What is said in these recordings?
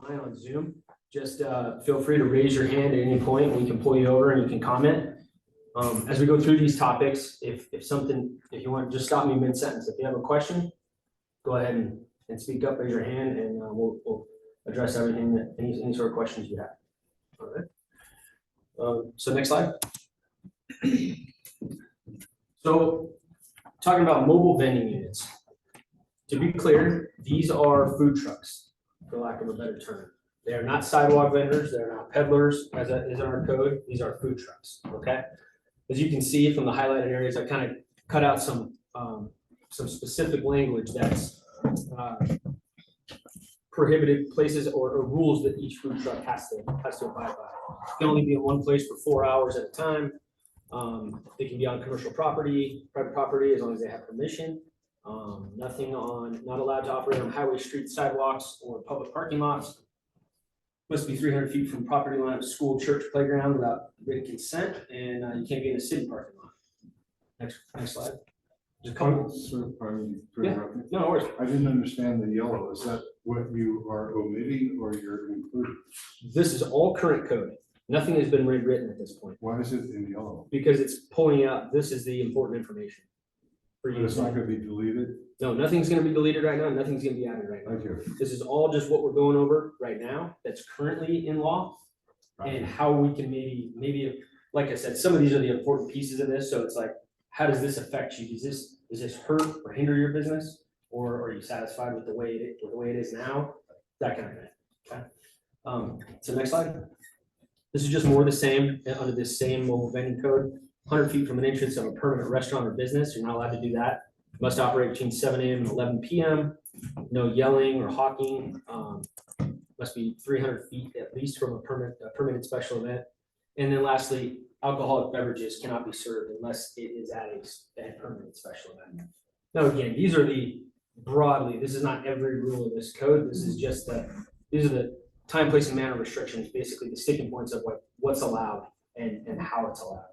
online on Zoom, just feel free to raise your hand at any point. We can pull you over and you can comment. As we go through these topics, if you want, just stop me mid-sentence. If you have a question, go ahead and speak up, raise your hand, and we'll address everything that any sort of questions you have. All right. So next slide. So talking about mobile vending units. To be clear, these are food trucks, for lack of a better term. They are not sidewalk vendors. They're not peddlers, as is in our code. These are food trucks. Okay. As you can see from the highlighted areas, I kind of cut out some specific language that's prohibited places or rules that each food truck has to abide by. It can only be in one place for 4 hours at a time. They can be on commercial property, private property, as long as they have permission. Not allowed to operate on highway, street, sidewalks, or public parking lots. Must be 300 feet from property line of school, church, playground without written consent, and you can't be in a city parking lot. Next slide. There's a couple. No worries. I didn't understand the yellow. Is that what you are omitting or you're including? This is all current code. Nothing has been rewritten at this point. Why is it in yellow? Because it's pulling out, this is the important information for But you. it's not going to be deleted? No, nothing's going to be deleted right now. Nothing's going to be added right now. Thank you. This is all just what we're going over right now that's currently in law and how we can maybe, like I said, some of these are the important pieces of this. So it's like, how does this affect you? Does this hurt or hinder your business? Or are you satisfied with the way it is now? That kind of thing. Okay. So next slide. This is just more of the same under this same mobile vending code. 100 feet from an entrance of a permanent restaurant or business. You're not allowed to do that. Must operate between 7 a.m. and 11 p.m. No yelling or hawking. Must be 300 feet at least from a permanent special event. And then lastly, alcoholic beverages cannot be served unless it is at a permanent special event. Now, again, these are broadly, this is not every rule of this code. This is just these are the time, place, and manner restrictions, basically the sticking points of what's allowed and how it's allowed.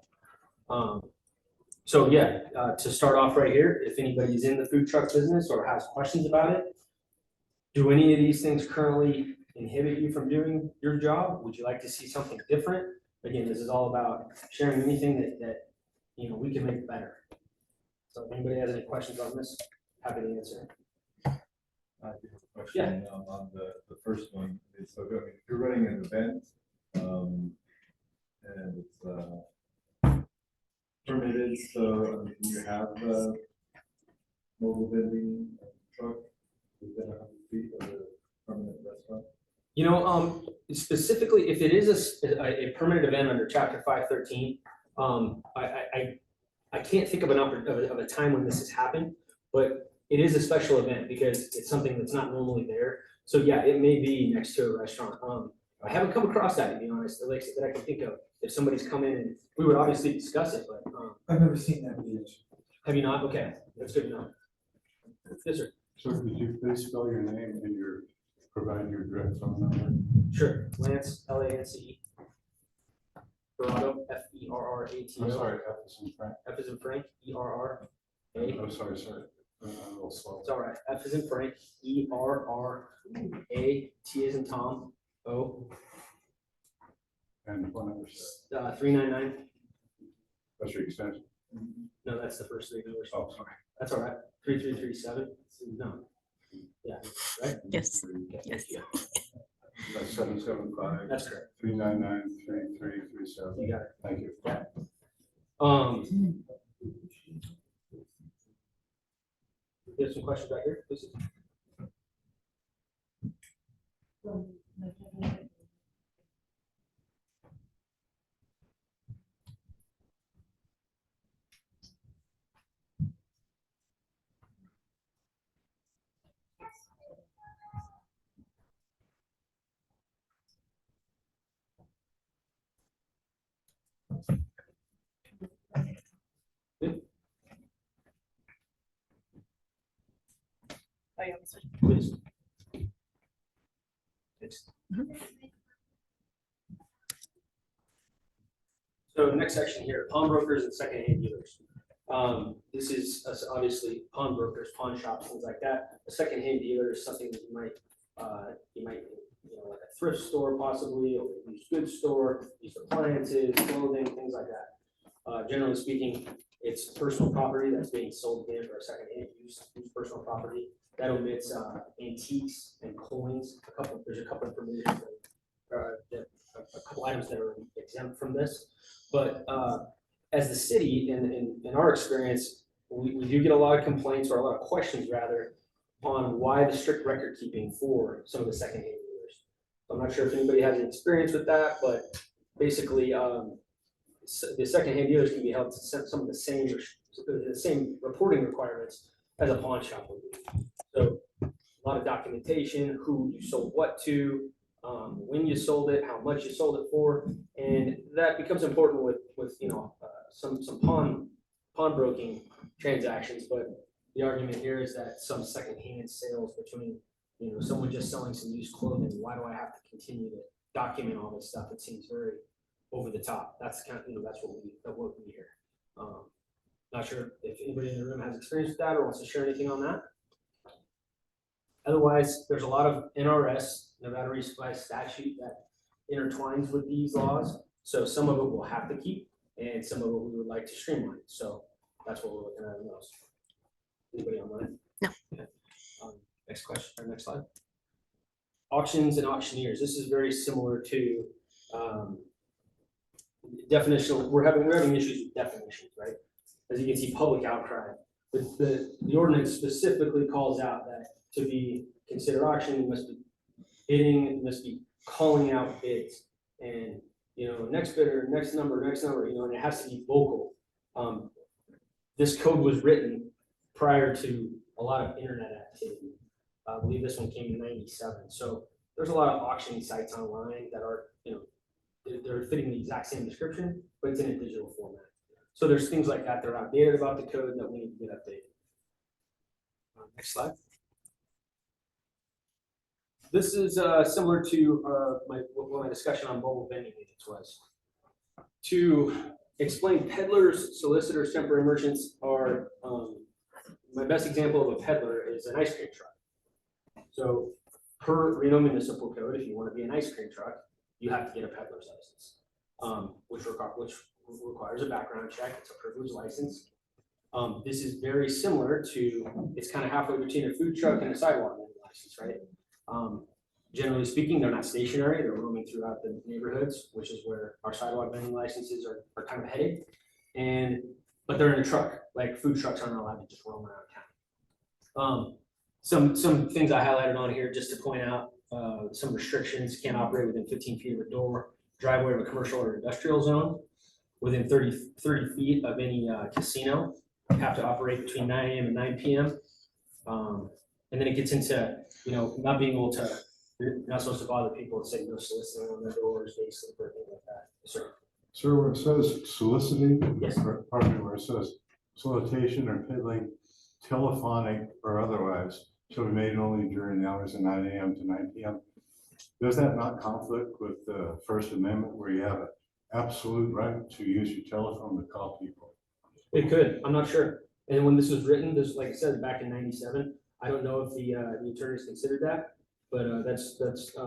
So yeah, to start off right here, if anybody's in the food truck business or has questions about it, do any of these things currently inhibit you from doing your job? Would you like to see something different? Again, this is all about sharing anything that we can make better. So if anybody has any questions on this, happy to answer. I have a question on the first one. So I mean, if you're running an event and it's permitted, so you have a mobile vending truck within 100 feet of a permanent restaurant? Specifically, if it is a permanent event under Chapter 513, I can't think of a time when this has happened, but it is a special event because it's something that's not normally there. So yeah, it may be next to a restaurant. I haven't come across that, to be honest, that I can think of. If somebody's come in, and we would obviously discuss it, but I've never seen that yet. have you not? Okay, that's good to know. Yes, sir. Sir, could you please spell your name and provide your direct phone number? Sure. Lance, Lance. Ferrato, Ferrato. I'm sorry, F is in Frank. F is in Frank, ERRA. I'm sorry, sir. I'm a little slow. It's all right. F is in Frank, ERRA, T is in Tom, O. And phone number, sir. 399. That's your extension. No, that's the first three numbers. Oh, sorry. That's all right. 3337. No. Yeah. Right. Yes. Yes. Yeah. That's 775. That's correct. 399 3337. You got it. Thank you. Yeah. You have some questions back here, please? Please. So next section here, pawnbrokers and secondhand dealers. This is obviously pawnbrokers, pawn shops, things like that. A secondhand dealer is something that you might you know, like a thrift store possibly, or a used goods store, used appliances, clothing, things like that. Generally speaking, it's personal property that's being sold again for a second-hand use personal property. That omits antiques and coins. There's a couple of provisions a couple items that are exempt from this. But as the city, in our experience, we do get a lot of complaints, or a lot of questions rather, on why the strict record keeping for some of the secondhand dealers. I'm not sure if anybody has any experience with that, but basically, the secondhand dealers can be held to some of the same reporting requirements as a pawn shop would be. So a lot of documentation, who you sold what to, when you sold it, how much you sold it for, and that becomes important with you know, some pawnbroking transactions. But the argument here is that some secondhand sales between, you know, someone just selling some used clothing, why do I have to continue to document all this stuff? It seems very over the top. That's kind of, you know, that's what we hear. Not sure if anybody in the room has experience with that or wants to share anything on that. Otherwise, there's a lot of NRS, Nevada Revised Statute, that intertwines with these laws. So some of it we'll have to keep, and some of it we would like to streamline. So that's what we're looking at in those. Anybody online? No. Okay. Next question, or next slide. Auctions and auctioneers. This is very similar to definitional. We're having issues with definitions, right? As you can see, public outcry. But the ordinance specifically calls out that to be considered auction, you must be bidding, you must be calling out bids, and you know, next bidder, next number, you know, and it has to be vocal. This code was written prior to a lot of internet activity. I believe this one came in '97. So there's a lot of auctioning sites online that are, you know, they're fitting the exact same description, but it's in a digital format. So there's things like that that are outdated about the code that we need to get updated. Next slide. This is similar to what my discussion on mobile vending units was. To explain, peddlers, solicitors, temporary merchants are, my best example of a peddler is an ice cream truck. So per Reno Municipal Code, if you want to be an ice cream truck, you have to get a peddler's license, which requires a background check. It's a privileged license. This is very similar to, it's kind of halfway between a food truck and a sidewalk vending license, right? Generally speaking, they're not stationary, they're roaming throughout the neighborhoods, which is where our sidewalk vending licenses are kind of headed. But they're in a truck, like food trucks aren't allowed to just roam around town. Some things I highlighted on here just to point out, some restrictions: can't operate within 15 feet of a door, driveway of a commercial or industrial zone, within 30 feet of any casino, have to operate between 9 a.m. and 9 p.m. And then it gets into, you know, not being able to, you're not supposed to bother people and say no soliciting on their doors, day slipper, things like that. Sir. Sir, where it says soliciting, Yes. or pardon me, where it says solicitation or peddling, telephonic or otherwise, shall be made only during the hours of 9 a.m. to 9 p.m. Does that not conflict with the First Amendment, where you have an absolute right to use your telephone to call people? It could, I'm not sure. And when this was written, this, like I said, back in '97, I don't know if the attorneys considered that, but that's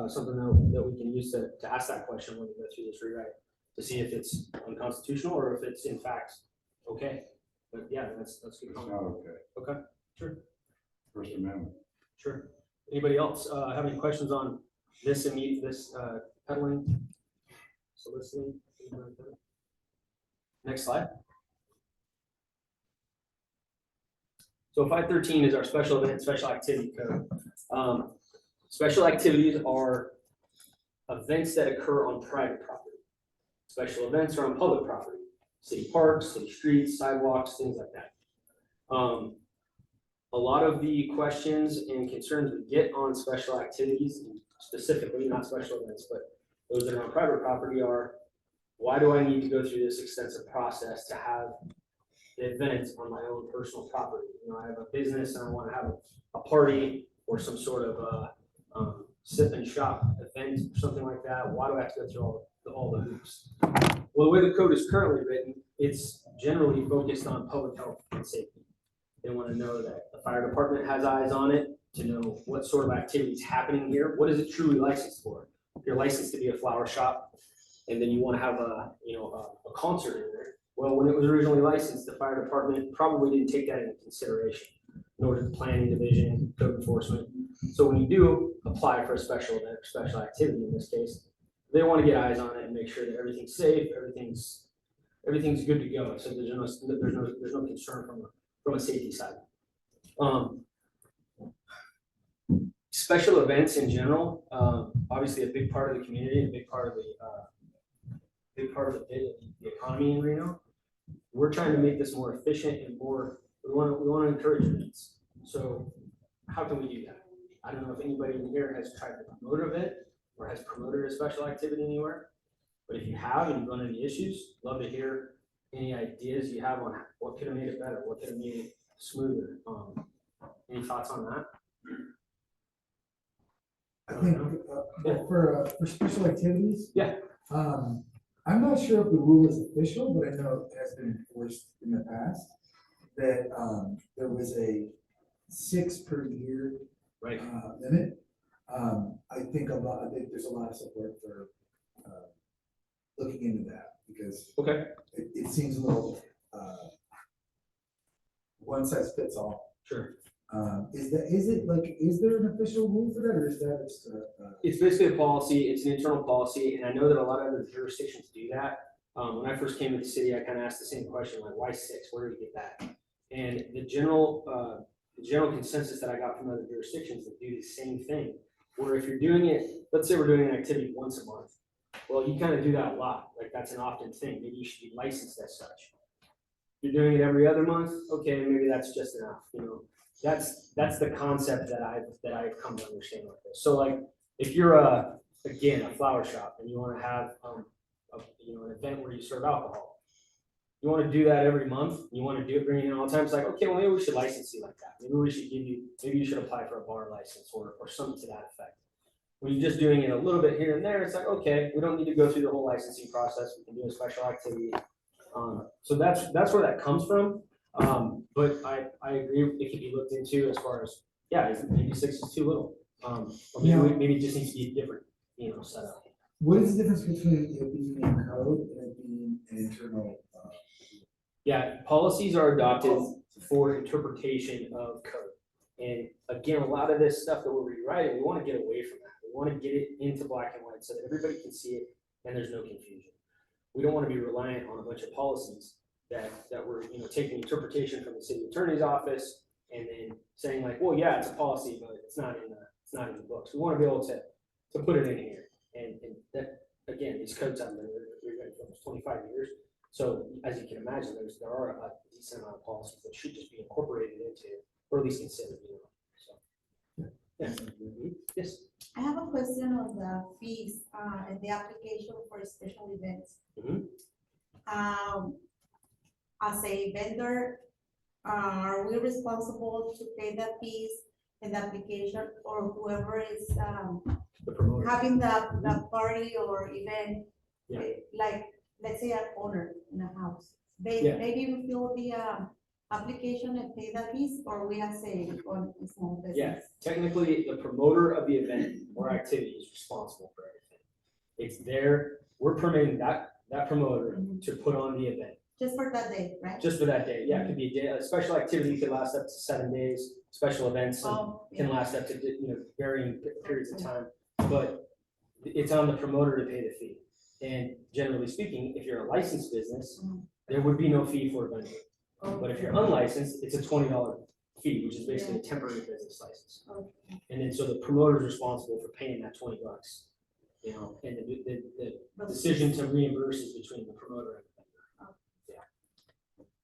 something that we can use to ask that question when we go through this rewrite, to see if it's unconstitutional or if it's in fact okay. But yeah, that's good. It's not okay. Okay, sure, First Amendment. sure. Anybody else have any questions on this peddling, soliciting? Next slide. So 513 is our special event, special activity code. Special activities are events that occur on private property. Special events are on public property, city parks, city streets, sidewalks, things like that. A lot of the questions and concerns we get on special activities, specifically not special events, but those that are on private property, are, why do I need to go through this extensive process to have the event on my own personal property? You know, I have a business and I want to have a party or some sort of sip and shop event or something like that. Why do I have to go through all the hoops? Well, the way the code is currently written, it's generally focused on public health and safety. They want to know that the fire department has eyes on it to know what sort of activity is happening here. What is it truly licensed for? If you're licensed to be a flower shop, and then you want to have a, a concert in there. Well, when it was originally licensed, the fire department probably didn't take that into consideration, nor did the planning division, code enforcement. So when you do apply for a special event, or special activity in this case, they want to get eyes on it and make sure that everything's safe, everything's good to go. So there's no concern from a safety side. Special events in general, obviously a big part of the community, a big part of the economy in Reno. We're trying to make this more efficient and more, we want to encourage events. So how can we do that? I don't know if anybody in here has tried to promote an event or has promoted a special activity anywhere. But if you have and you've run into issues, love to hear any ideas you have on what could have made it better, what could have made it smoother. Any thoughts on that? I think for special activities. Yeah. I'm not sure if the rule is official, but I know it has been enforced in the past, that there was a 6 per year Right. limit. I think there's a lot of support for looking into that, because Okay. it seems a little one size fits all. Sure. Is there an official rule for that, or is that just It's basically a policy, it's an internal policy, and I know that a lot of other jurisdictions do that. When I first came to the city, I kind of asked the same question, like, why 6? Where did you get that? And the general consensus that I got from other jurisdictions that do the same thing, where if you're doing it, let's say we're doing an activity once a month. Well, you kind of do that a lot, like that's an often thing, maybe you should be licensed as such. You're doing it every other month, okay, maybe that's just enough, That's the concept that I've come to understand like this. So like, if you're again, a flower shop and you want to have, an event where you serve alcohol, you want to do that every month, you want to do it, bring it in all the time, it's like, okay, well, maybe we should license you like that. Maybe you should apply for a bar license or something to that effect. When you're just doing it a little bit here and there, it's like, okay, we don't need to go through the whole licensing process. We can do a special activity. So that's where that comes from. But I agree, it could be looked into as far as, maybe 6 is too little. Or maybe it just needs to be different, setup. what is the difference between it being in code and it being an internal? Yeah, policies are adopted for interpretation of code. And again, a lot of this stuff that we're rewriting, we want to get away from that. We want to get it into black and white so that everybody can see it and there's no confusion. We don't want to be reliant on a bunch of policies that we're taking interpretation from the city attorney's office and then saying like, well, yeah, it's a policy, but it's not in the books. We want to be able to put it in here. And that, again, these codes have been rewritten for almost 25 years. So as you can imagine, there are a decent amount of policies that should just be incorporated into, or at least considered, So, yeah. Yes. I have a question on the fees and the application for special events. As a vendor, are we responsible to pay the fees in the application, or whoever is The promoter. having the party or event? Yeah. Like, let's say an owner in a house, Yeah. maybe we fill the application and pay the fees, or we have say on a small business? Yeah, technically, the promoter of the event or activity is responsible for everything. It's we're permitting that promoter to put on the event, Just for that day, right? just for that day. Yeah, it could be a day, a special activity could last up to 7 days, special events can last up to, varying periods of time. But it's on the promoter to pay the fee. And generally speaking, if you're a licensed business, there would be no fee for a vendor. But if you're unlicensed, it's a $20 fee, which is basically a temporary business license. Okay. And then so the promoter is responsible for paying that $20, and the decision to reimburse is between the promoter and the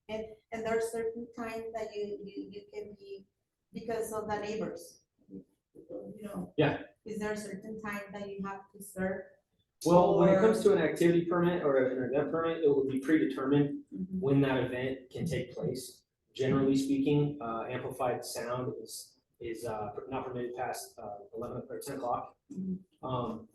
vendor. And there are certain times that you can be, because of the neighbors. Yeah. Is there a certain time that you have to serve? Well, when it Or- comes to an activity permit or an event permit, it would be predetermined Mhm. when that event can take place. Generally speaking, amplified sound is not permitted past 11 or 10 o'clock. Mhm.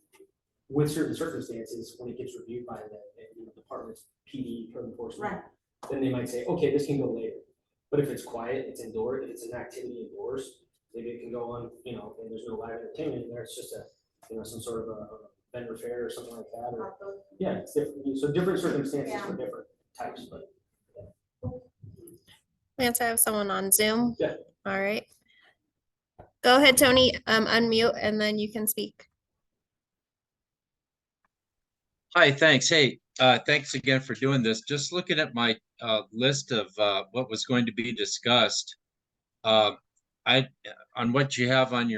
With certain circumstances, when it gets reviewed by the department's PD, code enforcement, Right. then they might say, okay, this can go later. But if it's quiet, it's indoor, if it's an activity indoors, maybe it can go on, you know, and there's no live entertainment in there, it's just a, you know, some sort of a vendor fair or something like that, or, yeah, it's different, so different circumstances for different types, but. Lance, I have someone on Zoom. Yeah. All right. Go ahead, Tony, unmute and then you can speak. Hi, thanks. Hey, thanks again for doing this. Just looking at my list of what was going to be discussed. On what you have on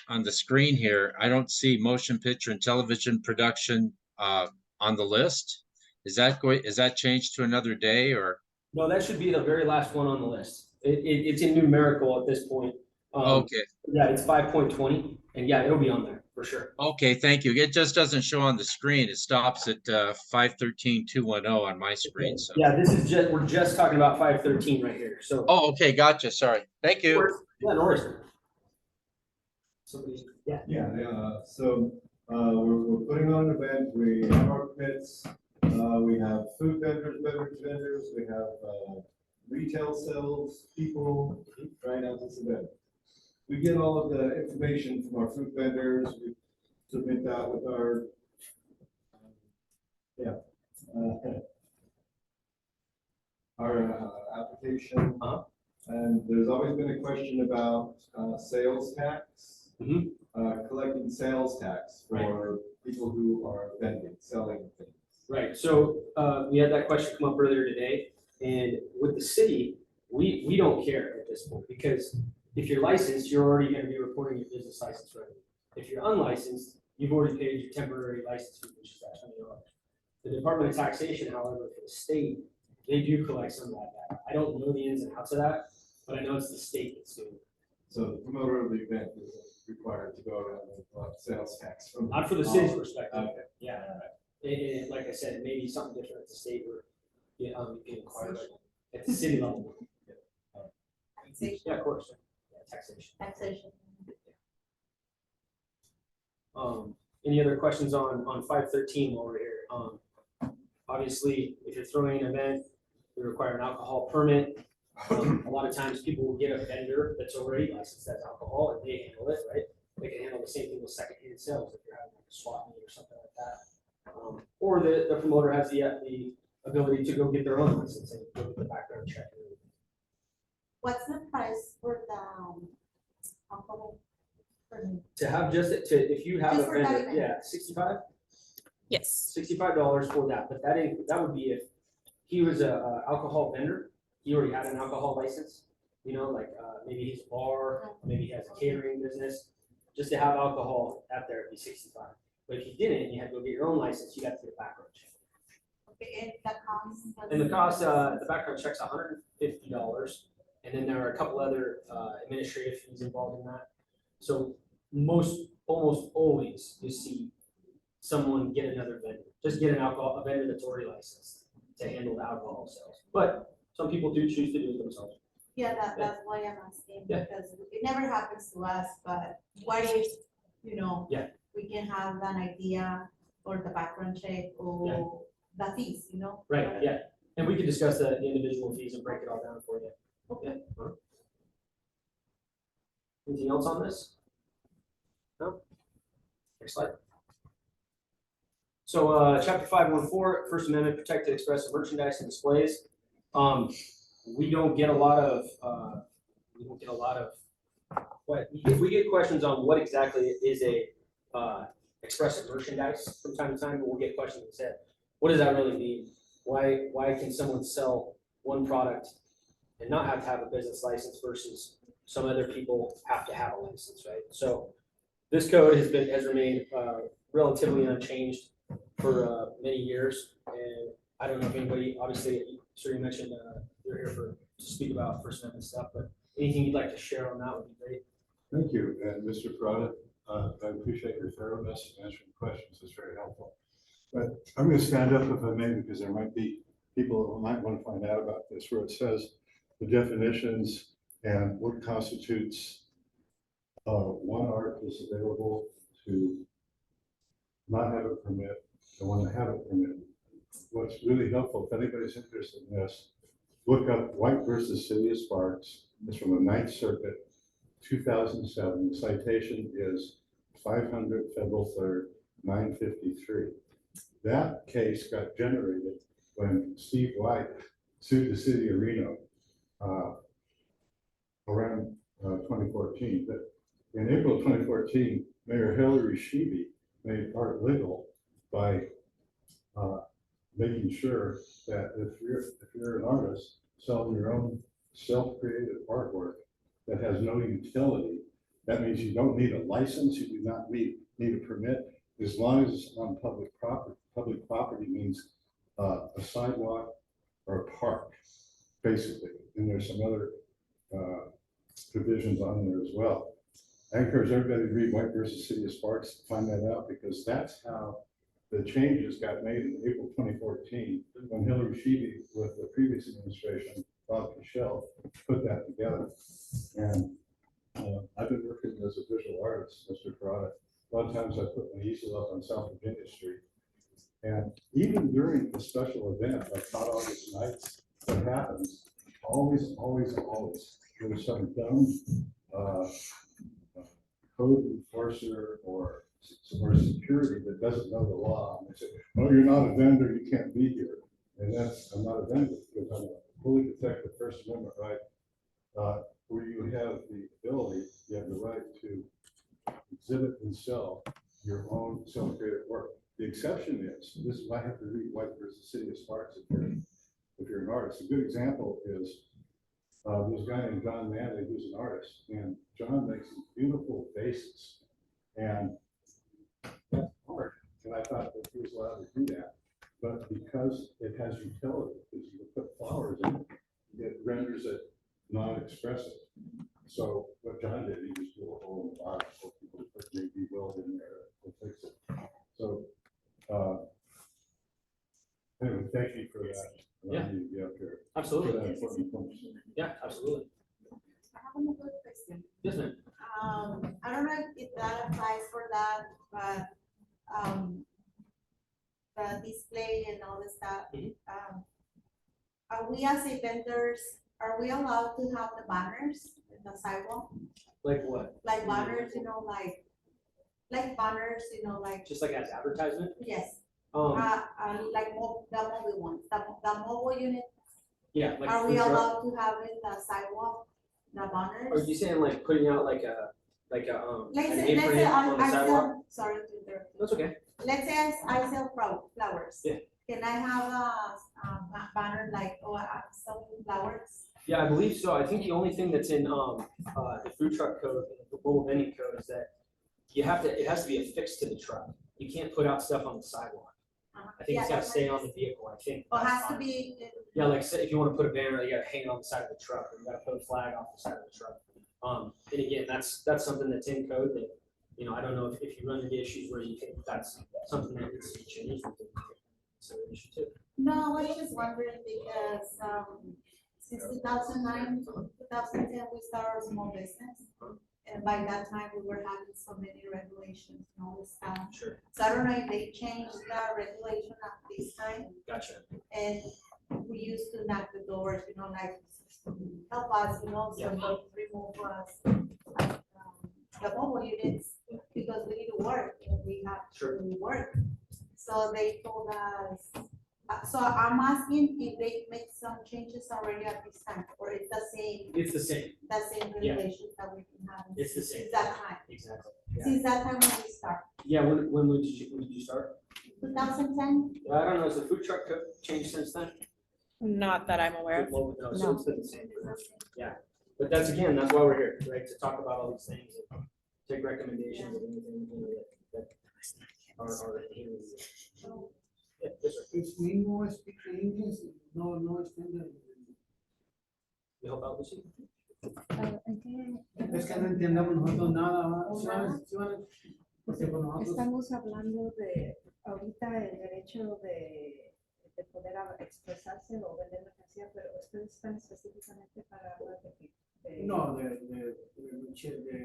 on the screen here, I don't see motion picture and television production on the list. Is that changed to another day or? No, that should be the very last one on the list. It's in numerical at this point. Okay, Yeah, it's 5.20, and yeah, it'll be on there for sure. okay, thank you. It just doesn't show on the screen. It stops at 513.210 on my screen, so. Yeah, we're just talking about 513 right here, so. Oh, okay, gotcha, sorry. Thank you. Yeah, no worries. Somebody, yeah. Yeah, so, we're putting on an event, we have our pits, we have food vendors, beverage vendors, we have, retail sales, people trying out this event. We get all of the information from our food vendors, we submit that with our, our application. Uh-huh. And there's always been a question about sales tax. Mhm. Collecting sales tax for people who are vending, selling things. Right, so, we had that question come up earlier today, and with the city, we don't care at this point, because if you're licensed, you're already gonna be reporting your business license revenue. If you're unlicensed, you've already paid your temporary license fee, which is that $20. The Department of Taxation, however, for the state, they do collect some of that back. I don't know the ins and outs of that, but I know it's the state that's doing it. So the promoter of the event is required to go around and collect sales tax from. Not for the city's perspective, Okay. yeah. And like I said, it may be something different at the state where, yeah, you can inquire at the city level. Yeah, of course, yeah, taxation. Taxation. Any other questions on 513 while we're here? Obviously, if you're throwing an event, we require an alcohol permit. A lot of times people will get a vendor that's already licensed as alcohol and they handle it, right? They can handle the same thing with secondhand sales if you're having like a swap meet or something like that. Or the promoter has the ability to go get their own license and go get the background check. What's the price for the alcohol? To have if you have a Just for that vendor, event. yeah, 65. Yes. $65 for that, but that would be if he was a alcohol vendor, he already had an alcohol license, you know, like, maybe he's a bar, maybe he has a catering business, just to have alcohol out there, it'd be 65. But if you didn't, you had to go get your own license, you got to get a background check. Okay, and the cost? And the cost, the background check's $150, and then there are a couple other, administrative fees involved in that. So almost always, you see someone get another vendor, just get a vendor that's already licensed to handle the alcohol sales. But some people do choose to do it themselves. Yeah, that's why I'm asking, Yeah. because it never happens to us, but what if, you know? Yeah. We can have an idea or the background check or the fees, you know? Right, yeah, and we can discuss the individual fees and break it all down for you. Okay. Anything else on this? No? Next slide. So, chapter 514, First Amendment, protected expressive merchandise and displays. We don't get a lot of, if we get questions on what exactly is a, expressive merchandise from time to time, we'll get questions that say, what does that really mean? Why can someone sell one product and not have to have a business license versus some other people have to have a license, right? So this code has remained relatively unchanged for many years, and I don't know if anybody, obviously, sure you mentioned you're here to speak about First Amendment stuff, but anything you'd like to share on that would be great. Thank you, and Mr. Parada, I appreciate your thoroughness in answering questions, it's very helpful. But I'm going to stand up if I may, because there might be people who might want to find out about this, where it says the definitions and what constitutes one art is available to not have a permit and one to have a permit. What's really helpful, if anybody's interested in this, look up White versus City of Sparks. It's from the 9th Circuit. 2007. The citation is 500 Federal 3rd, 953. That case got generated when Steve White sued the city of Reno around 2014. But in April of 2014, Mayor Hillary Sheeby made art legal by making sure that if you're an artist selling your own self-created artwork that has no utility, that means you don't need a license, you do not need a permit, as long as it's on public property. Public property means a sidewalk or a park, basically. And there's some other provisions on there as well. I encourage everybody to read White versus City of Sparks to find that out, because that's how the changes got made in April 2014, when Hillary Sheeby with the previous administration, Bob Michelle, put that together. And I've been working as a visual artist, Mr. Carrata. A lot of times I put my easel up on South Virginia Street. And even during a special event like Hot August Nights, what happens, always, there's some dumb code enforcer or security that doesn't know the law. And they say, oh, you're not a vendor, you can't be here. And I'm not a vendor, because I'm a fully protected First Amendment right, where you have the ability, you have the right to exhibit and sell your own self-created work. The exception is, this is why I have to read White versus City of Sparks if you're an artist. A good example is there's a guy named John Manley who's an artist, and John makes these beautiful vases, and that's art. And I thought that he was allowed to do that, but because it has utility, because you can put flowers in it, it renders it non-expressive. So what John did, he just blew a hole in the bottom so people put maybe weld in there to fix it. So anyway, thank you for that. Yeah. Allowing me to be up here. Absolutely. For that important point. Yeah, absolutely. I have another question. Yes, ma'am. I don't know if that applies for that, but, the display and all this stuff. Mhm. Are we as a vendors, are we allowed to have the banners in the sidewalk? Like what? Like banners, like banners, like, Just like as advertisement? yes, like the mobile ones, the mobile unit. Yeah. Like Are food we truck. allowed to have in the sidewalk, the banners? Are you saying like putting out like a Let's an say, apron on the I sidewalk? sell, sorry to interrupt. That's okay. Let's say I sell flowers. Yeah. Can I have a banner like, oh, I'm selling flowers? Yeah, I believe so. I think the only thing that's in the food truck code, the mobile vending code, is that it has to be affixed to the truck. You can't put out stuff on the sidewalk. I think it's Yeah, gotta that's stay my- on the vehicle, I think. Or that's has to fine. be, Yeah, like say if you wanna put a banner, you gotta hang it on the side of the truck, or you gotta put a flag off the side of the truck. And again, that's something that's in code that, I don't know if you run into issues where you think that's something that needs to be changed. So an issue too. no, I was just wondering because, since 2009, 2010, we started our small business. And by that time, we were having so many regulations and all this stuff. Sure, So I don't know if they changed the regulation at this time. gotcha. And we used to knock the doors, like, help us, so Yeah. don't remove us, the mobile units, because we need to work, and we have Sure. to work. So they told us, so I'm asking if they make some changes already at this time, or it's the same It's the same, Yeah. regulations that we've been having it's the since same, that time, exactly. Yeah, since that time when we start, yeah, when did you start? 2010? I don't know, has the food truck code changed since then? Not that I'm aware of. Well, no, so No. it's been the same for them. But that's why we're here, right, to talk about all these things and take recommendations and anything, that are. Yeah, yes, sir. If we no speak English, no entienden. You help out, Lucy? Es que no entendemos nosotros nada, ¿va? ¿Sí van a- Porque con nosotros, Estamos hablando de ahorita el derecho de poder expresarse o vender mercancía, pero ustedes están específicamente para hablar de qué? no, de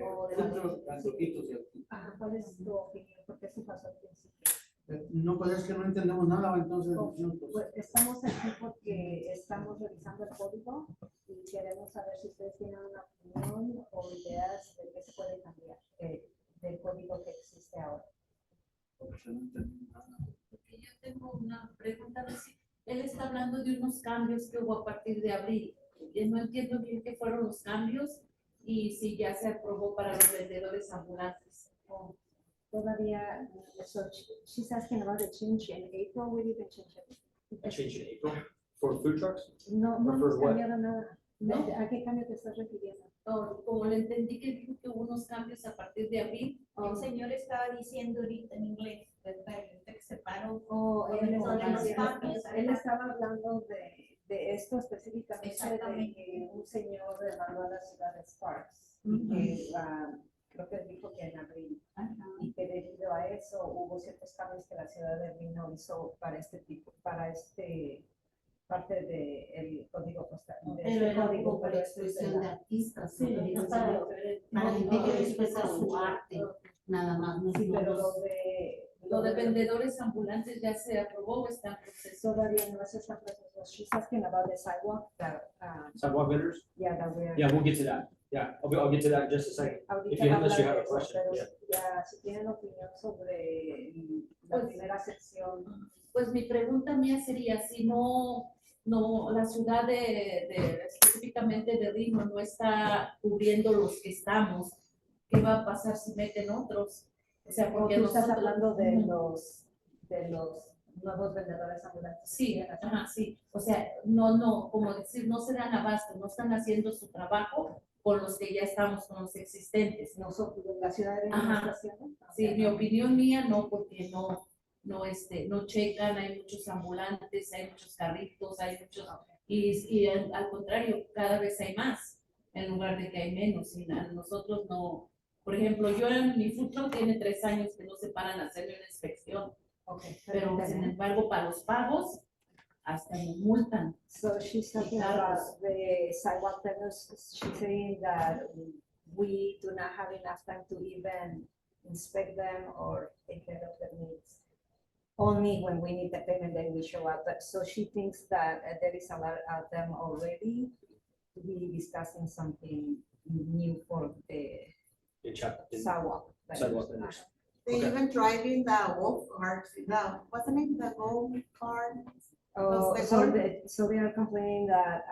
O de la- otros antojitos y así. Ajá, ¿cuál es tu opinión? ¿Por qué se pasó al principio? No, pues es que no entendemos nada, ¿va? Entonces, Oh, no, pues, Pues estamos aquí porque estamos revisando el código y y queremos saber si ustedes tienen una opinión o ideas de qué se puede cambiar del código que existe ahora. Porque yo tengo una pregunta, a ver si él está hablando de unos cambios que hubo a partir de abril. Y no entiendo bien qué fueron los cambios y si ya se aprobó para los vendedores ambulantes. Todavía, so she's asking about the change in April, we didn't change it. I changed in April for food trucks. No, no Or for hemos what? cambiado nada. ¿No? ¿A qué cambio te estás refiriendo? Como le entendí que dijo que hubo unos cambios a partir de abril. El señor estaba diciendo ahorita en inglés, ¿verdad? Que se paró. Él Sobre los cambios. él estaba hablando de esto específicamente, de Exactamente. que un señor demandó a la ciudad de Sparks, y que creo que dijo que en abril, y que debido a eso hubo ciertos cambios que la ciudad de Reno hizo para este parte del código postal. Pero era algo para expresión de artistas, Sí, ¿no? no Para gente que expresa su arte, nada más. No, Sí, pero no. Lo de vendedores ambulantes ya se aprobó o está en proceso. todavía no es esta proceso. She's asking about the sidewalk that, Sidewalk vendors? yeah, that we're. Yeah, we'll get to that. Yeah, I'll get to that in just a second. Ahorita If you- va a unless you hablar have a de eso, question, pero yeah. ya, si tienen opinión sobre la Pues- primera sección. Pues mi pregunta mía sería, si no la ciudad específicamente de Reno no está cubriendo los que estamos, ¿qué va a pasar si meten otros? O sea, porque Tú estás nosotros- hablando de los nuevos vendedores ambulantes. Sí, ajá, sí. O sea, no, como decir, no se dan abasto, no están haciendo su trabajo con los que ya estamos, con los existentes. Nosotros, la ciudad de Ajá. está haciendo. Sí, mi opinión mía no, porque no checan, hay muchos ambulantes, hay muchos carritos, hay muchos, y al contrario, cada vez hay más, en lugar de que hay menos, y nosotros no, por ejemplo, yo en mi food truck tiene 3 años que no se paran a hacerme una inspección, Okay, pero sin embargo, para los pagos, hasta nos multan. So she's talking Carros. about the sidewalk vendors. She's saying that we do not have enough time to even inspect them or take care of their needs. Only when we need the payment, then we show up. But so she thinks that there is a lot of them already to be discussing something new for the In chapter, in sidewalk. sidewalk vendors. They Okay. even driving the wolf cart, what's the name, the gold cart? Oh, Los so de so they are complaining that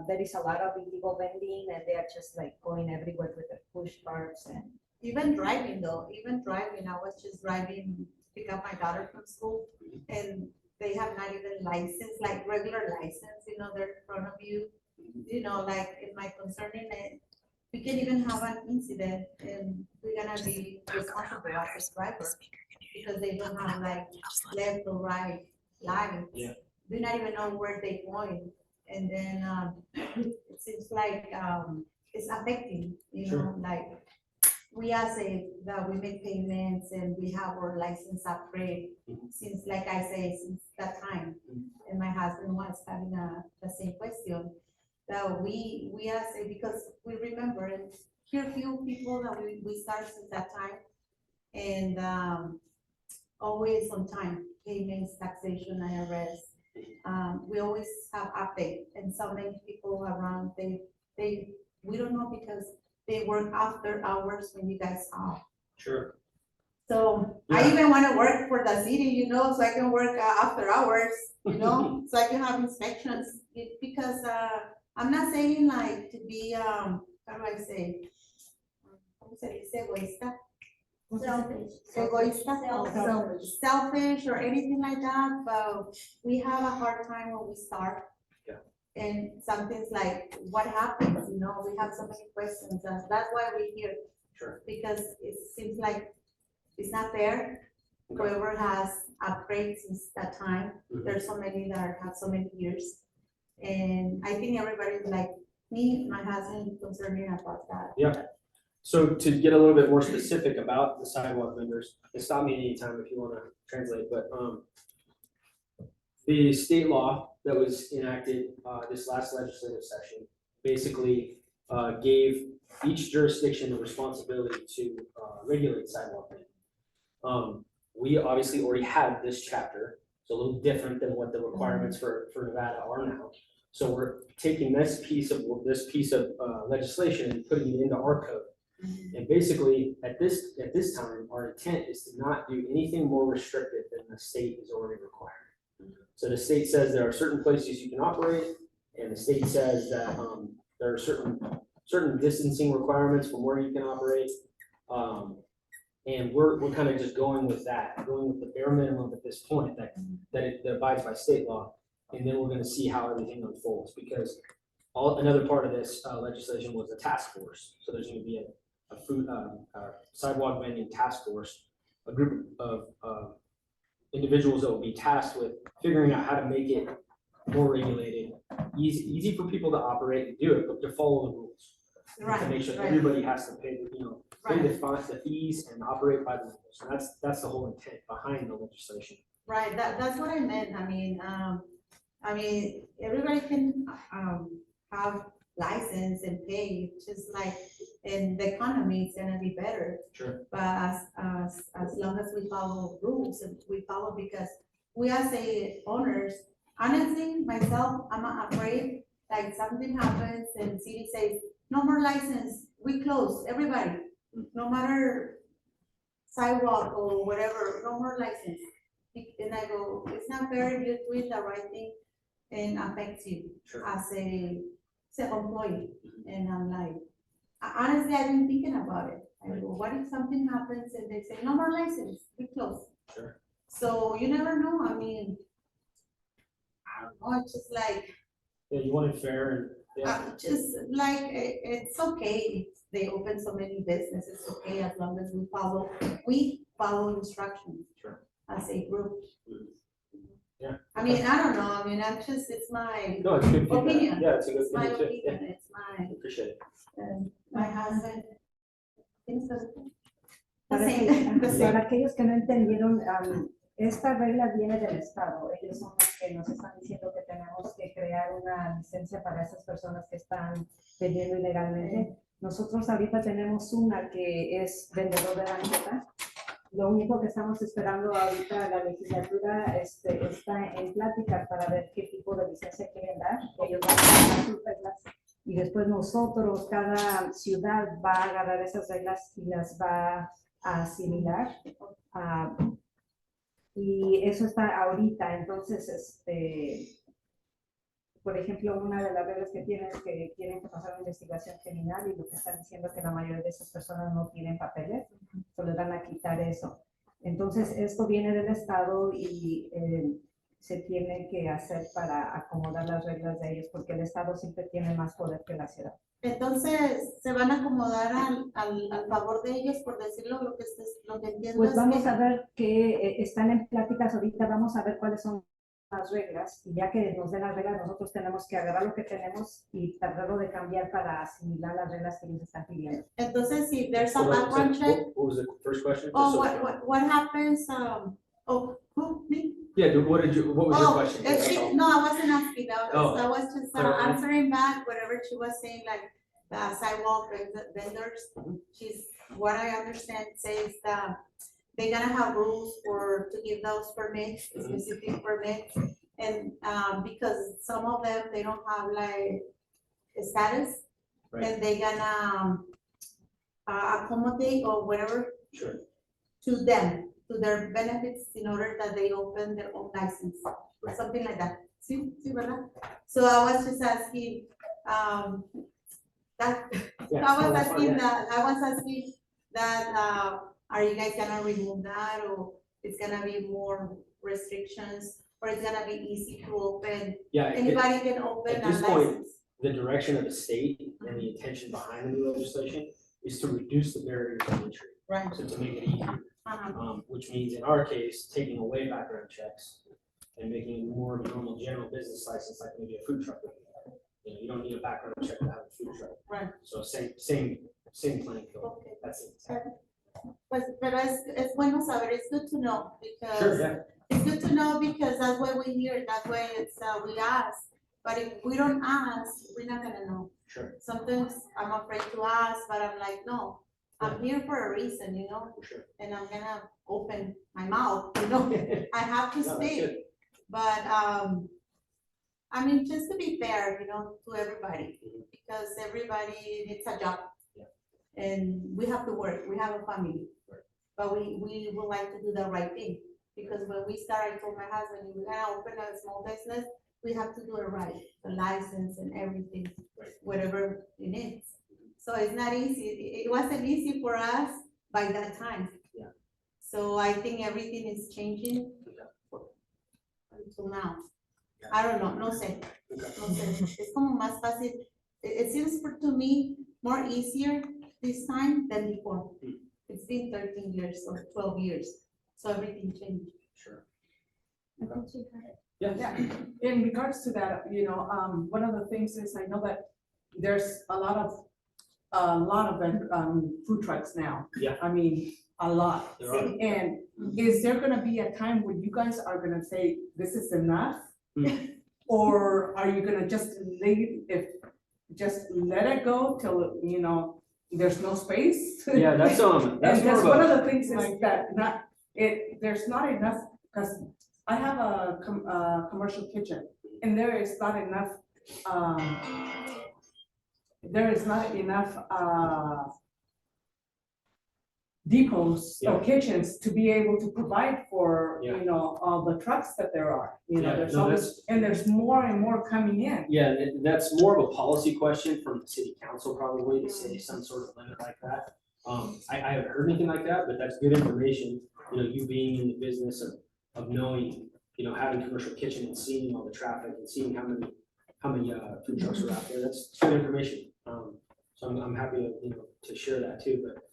there is a lot of illegal vending and they are just like going everywhere with the push carts and. Even driving though, I was just driving, to pick up my daughter from school, and they have not even license, like regular license, they're in front of you. Like, in my concern in it, we can even have an incident, and we're gonna be responsible as a driver, because they don't have like left or right lines. Yeah. We not even know where they're going, and then, it seems like, it's affecting, Sure. like, we say that we make payments and we have our license upgrade Mhm. since, like I say, since that time. Mhm. And my husband was having the same question, that we say, because we remember, and here few people that we start since that time. And, always on time, payments, taxation, IRS. We always have update, and so many people around, we don't know because they work after hours when you guys off. Sure. So I Yeah. even wanna work for the city, so I can work after hours, so I can have inspections. Because, I'm not saying like to be, how do I say? ¿Cómo se dice? Egoísta. Selfish or anything like that, but we have a hard time when we start. Yeah. And something's like, what happens, we have so many questions, and that's why we're here, Sure. because it seems like it's not fair. Whoever has upgrades since that time, Mhm. there's so many that have so many years. And I think everybody's like me, my husband concerning about that. Yeah. So to get a little bit more specific about the sidewalk vendors, and stop me anytime if you wanna translate, but, the state law that was enacted, this last legislative session basically, gave each jurisdiction the responsibility to, regulate sidewalk vending. We obviously already had this chapter, it's a little different than what the requirements for Nevada are now. So we're taking this piece of legislation and putting it into our code. And basically, at this time, our intent is to not do anything more restrictive than the state is already requiring. So the state says there are certain places you can operate, and the state says that there are certain distancing requirements from where you can operate. And we're kind of just going with that, going with the bare minimum at this point that abides by state law. And then we're gonna see how everything unfolds, because another part of this legislation was a task force. So there's gonna be a food, sidewalk vending task force, a group of individuals that will be tasked with figuring out how to make it more regulated, easy for people to operate and do it, but to follow the rules. And to make sure everybody has to pay, pay the fees and operate by the rules. And that's the whole intent behind the legislation. Right, that's what I meant. I mean, everybody can, have license and pay, just like in the economy, it's gonna be better. Sure. But as long as we follow rules and we follow, because we as a owners, honestly, myself, I'm afraid, like something happens and city says, no more license, we close, everybody, no matter sidewalk or whatever, no more license. And I go, it's not fair, you're doing the right thing and affects you Sure. as a employee. And I'm like, honestly, I've been thinking about it. I go, what if something happens and they say, no more license, we close? Sure. So you never know, I mean, I don't know, it's just like, Yeah, you want it fair and, yeah, just like, it's okay, if they open so many businesses, it's okay, as long as we follow instructions. Sure. As a group. Yeah. I mean, I don't know, I mean, it's my no, it's good feedback. opinion. Yeah, it's a good It's my opinion too. Yeah, opinion, it's my, appreciate it. my husband. thinks the Para, same, the para same. aquellos que no entendieron, esta regla viene del Estado. Ellos son los que nos están diciendo que tenemos que crear una licencia para esas personas que están vendiendo ilegalmente. Nosotros ahorita tenemos una que es vendedor de banqueta. Lo único que estamos esperando ahorita, la legislatura está en plática para ver qué tipo de licencia quieren dar. Ellos van a dar sus reglas y después nosotros, cada ciudad va a agarrar esas reglas y las va a asimilar. Y eso está ahorita, entonces, por ejemplo, una de las reglas que tienen es que tienen que pasar una investigación criminal y lo que están diciendo es que la mayoría de esas personas no tienen papeles, solo les van a quitar eso. Entonces, esto viene del Estado y se tiene que hacer para acomodar las reglas de ellos, porque el Estado siempre tiene más poder que la ciudad. Entonces, ¿se van a acomodar al favor de ellos, por decirlo, lo que entiendo? Pues es vamos que- a ver que están en pláticas ahorita, vamos a ver cuáles son las reglas, y ya que nos den las reglas, nosotros tenemos que agarrar lo que tenemos y tratarlo de cambiar para asimilar las reglas que ellos están pidiendo. Entonces, si there's a Hold on, background so check, what was the first question? Just oh, so- what happens, who, me? Yeah, what was your Oh, question? That's all. no, I wasn't asking, Oh. I was just Clarify. answering back whatever she was saying, like, the sidewalk vendors. What I understand says that they're gonna have rules to give those permits, specific permits. And, because some of them, they don't have like a status. Right. And they gonna, accommodate or whatever Sure. to them, to their benefits, in order that they open their own license, Right. something like that. See, ¿verdad? So I was just asking, that, Yeah, I no, was that's fine, asking that, are you guys gonna remove that, or it's gonna be more restrictions, or it's gonna be easy to open? Yeah, Anybody can open at a this point, license. the direction of the state and the intention behind the new legislation is to reduce the barriers to entry. Right. So to make it easier, which means in our case, taking away background checks and making it more of a normal general business license, like maybe a food truck. You don't need a background check to have a food truck. Right. So same playing field. Okay. That's it. Pues, pero es bueno saber, it's good to know, because. Sure, yeah. It's good to know, because that's why we hear, that's why it's, we ask, but if we don't ask, we're not gonna know. Sure, Sometimes I'm afraid to ask, but I'm like, no, I'm here for a reason, for sure. and I'm gonna open my mouth, I have to No, that's speak. good. But, I mean, just to be fair, you know, to everybody, because everybody needs a job. And we have to work, we have a family, but we would like to do the right thing. Because when we start, I told my husband, if we're gonna open a small business, we have to do it right, the license and everything, whatever it needs. So it's not easy, it wasn't easy for us by that time. Yeah. So I think everything is changing until now. I don't know, no sé, no sé. Es como más fácil. It seems to me more easier this time than before. It's been 13 years or 12 years, so everything changed. Sure. I think she had it. Yeah. In regards to that, you know, one of the things is I know that there's a lot of food trucks now. Yeah. I mean, a lot. There are. And is there gonna be a time when you guys are gonna say, this is enough? Or are you gonna just let it go till, you know, there's no space? Yeah, that's And more that's of one of a, the things is that there's not enough, because I have a commercial kitchen, and there is not enough, depots Yeah. or kitchens to be able to provide for, Yeah. you know, all the trucks that there are. You know, Yeah, there's no, always, and there's more and more coming in. yeah, that's more of a policy question from the city council probably to say some sort of limit like that. I haven't heard anything like that, but that's good information, you know, you being in the business of knowing, you know, having commercial kitchen and seeing all the traffic and seeing how many food trucks are out there, that's good information. So I'm happy to, you know, to share that too, but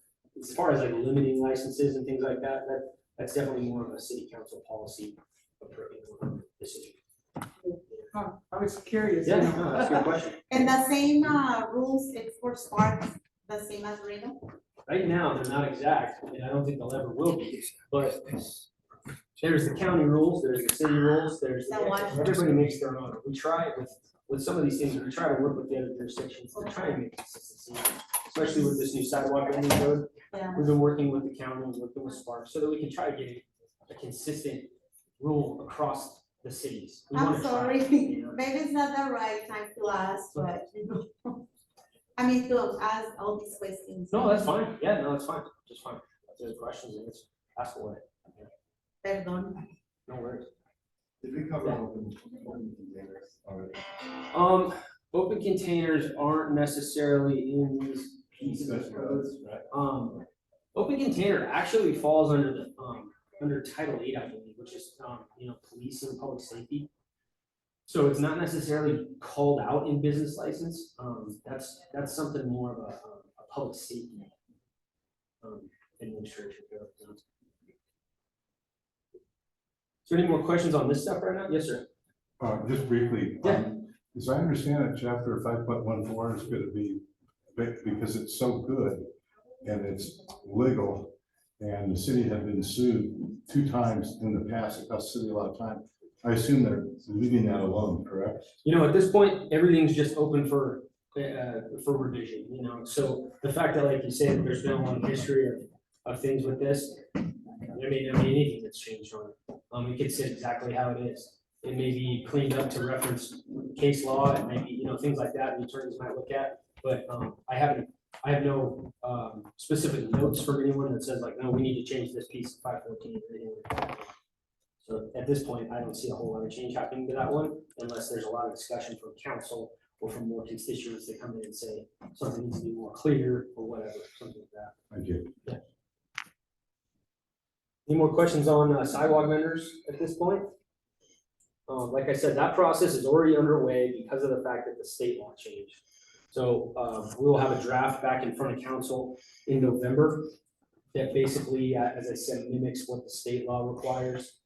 as far as like limiting licenses and things like that, that's definitely more of a city council policy approach decision. Huh, I was curious. Yeah, you know. no, that's a good question. And the same rules, it's for Sparks, the same as Reno? Right now, they're not exact, and I don't think they'll ever will be, but there's the county rules, there's the city rules, everybody makes their own. We try with some of these things, we try to work with the other jurisdictions to try and make consistency, especially with this new sidewalk vending code. Yeah. We've been working with the county, working with Sparks, so that we can try to get a consistent rule across the cities. We I'm wanna try, sorry, you know? maybe it's not the right time to ask, but, you know, I mean, to ask all these questions. No, that's fine, yeah, no, that's fine, just fine. If there's questions, then let's ask away. Perdón. No worries. Did we cover open containers already? Open containers aren't necessarily in these pieces of Special codes. codes, right? Open container actually falls under the, under Title VIII, I believe, which is, you know, police and public safety. So it's not necessarily called out in business license. That's something more of a public safety administration code. Is there any more questions on this stuff right now? Yes, sir. Just briefly. Yeah. As I understand it, chapter 5.14 is gonna be, because it's so good and it's legal, and the city had been sued 2 times in the past, it cost the city a lot of time. I assume they're leaving that alone, correct? You know, at this point, everything's just open for revision, you know, so the fact that, like you said, there's been a long history of things with this. I mean, anything that's changed on it, we could say exactly how it is. It may be cleaned up to reference case law, and maybe, you know, things like that, the attorneys might look at, but, I have no, specific notes from anyone that says like, no, we need to change this piece of 514 or anything like that. So at this point, I don't see a whole lot of change happening to that one, unless there's a lot of discussion from council or from more constituents that come in and say something needs to be more clear or whatever, something like that. Thank you. Any more questions on sidewalk vendors at this point? Like I said, that process is already underway because of the fact that the state law changed. So we will have a draft back in front of council in November that basically, as I said, mimics what the state law requires.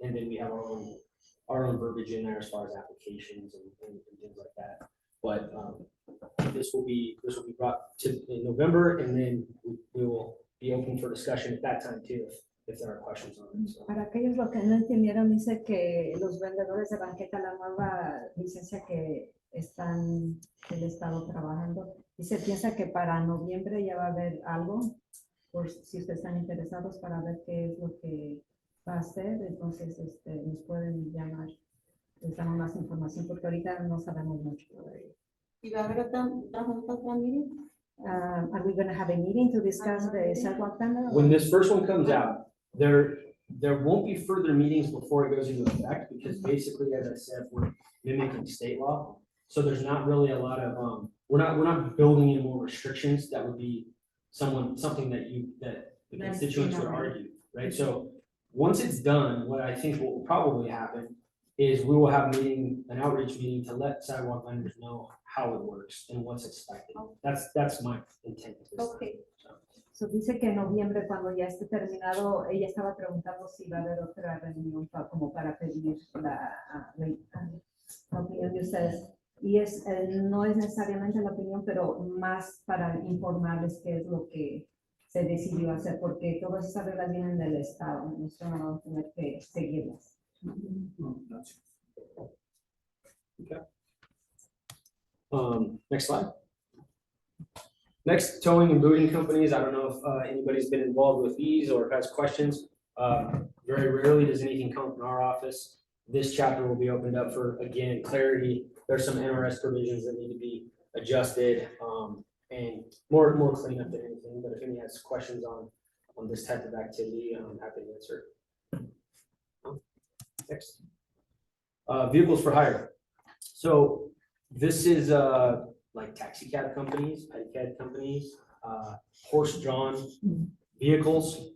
And then we have our own verbiage in there as far as applications and things like that. But this will be brought to in November, and then we will be open for discussion at that time too, if there are questions on it. So. Para aquellos lo que no entendieron, dice que los vendedores de banqueta, la nueva licencia que están el Estado trabajando, dice, piensa que para noviembre ya va a haber algo, por si ustedes están interesados para ver qué es lo que va a hacer, entonces nos pueden llamar. les damos más información porque ahorita no sabemos mucho todavía. ¿Y va a haber otra junta, otra meeting? Are we gonna have a meeting to discuss the sidewalk banner? When this first one comes out, there won't be further meetings before it goes into effect, because basically, as I said, we're mimicking state law. So there's not really a lot of, we're not building in more restrictions that would be something that the That's constituents would not right. argue, right? So once it's done, what I think will probably happen is we will have an outreach meeting to let sidewalk vendors know how it works and what's expected. That's my intent. at this time. Okay. So dice que en noviembre, cuando ya esté terminado, ella estaba preguntando si va a haber otra reunión como para pedir la opinión de ustedes. Y no es necesariamente la opinión, pero más para informarles qué es lo que se decidió hacer, porque todas esas reglas vienen del Estado, nosotros no vamos a tener que seguirlas. Next slide. Next, towing and booting companies. I don't know if anybody's been involved with these or has questions. Very rarely does anything come from our office. This chapter will be opened up for, again, clarity. There's some NRS provisions that need to be adjusted, and more cleanup than anything. But if anyone has questions on this type of activity, I'm happy to answer. Next. Vehicles for hire. So this is like taxi cab companies, pedicab companies, horse-drawn vehicles.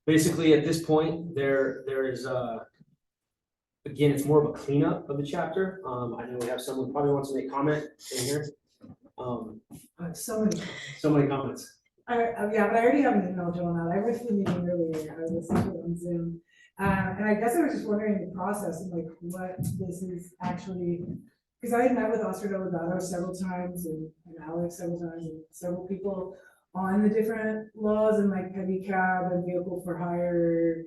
Basically, at this point, there is again, it's more of a cleanup of the chapter. I know we have someone probably wants to make comment in here. So many comments. Yeah, but I already have an email, Joanna. I went to the meeting earlier. I listened to it on Zoom. And I guess I was just wondering the process and like what this is actually, because I had met with Oscar Delgado several times and Alex several times and several people on the different laws and like pedicab and vehicle for hire,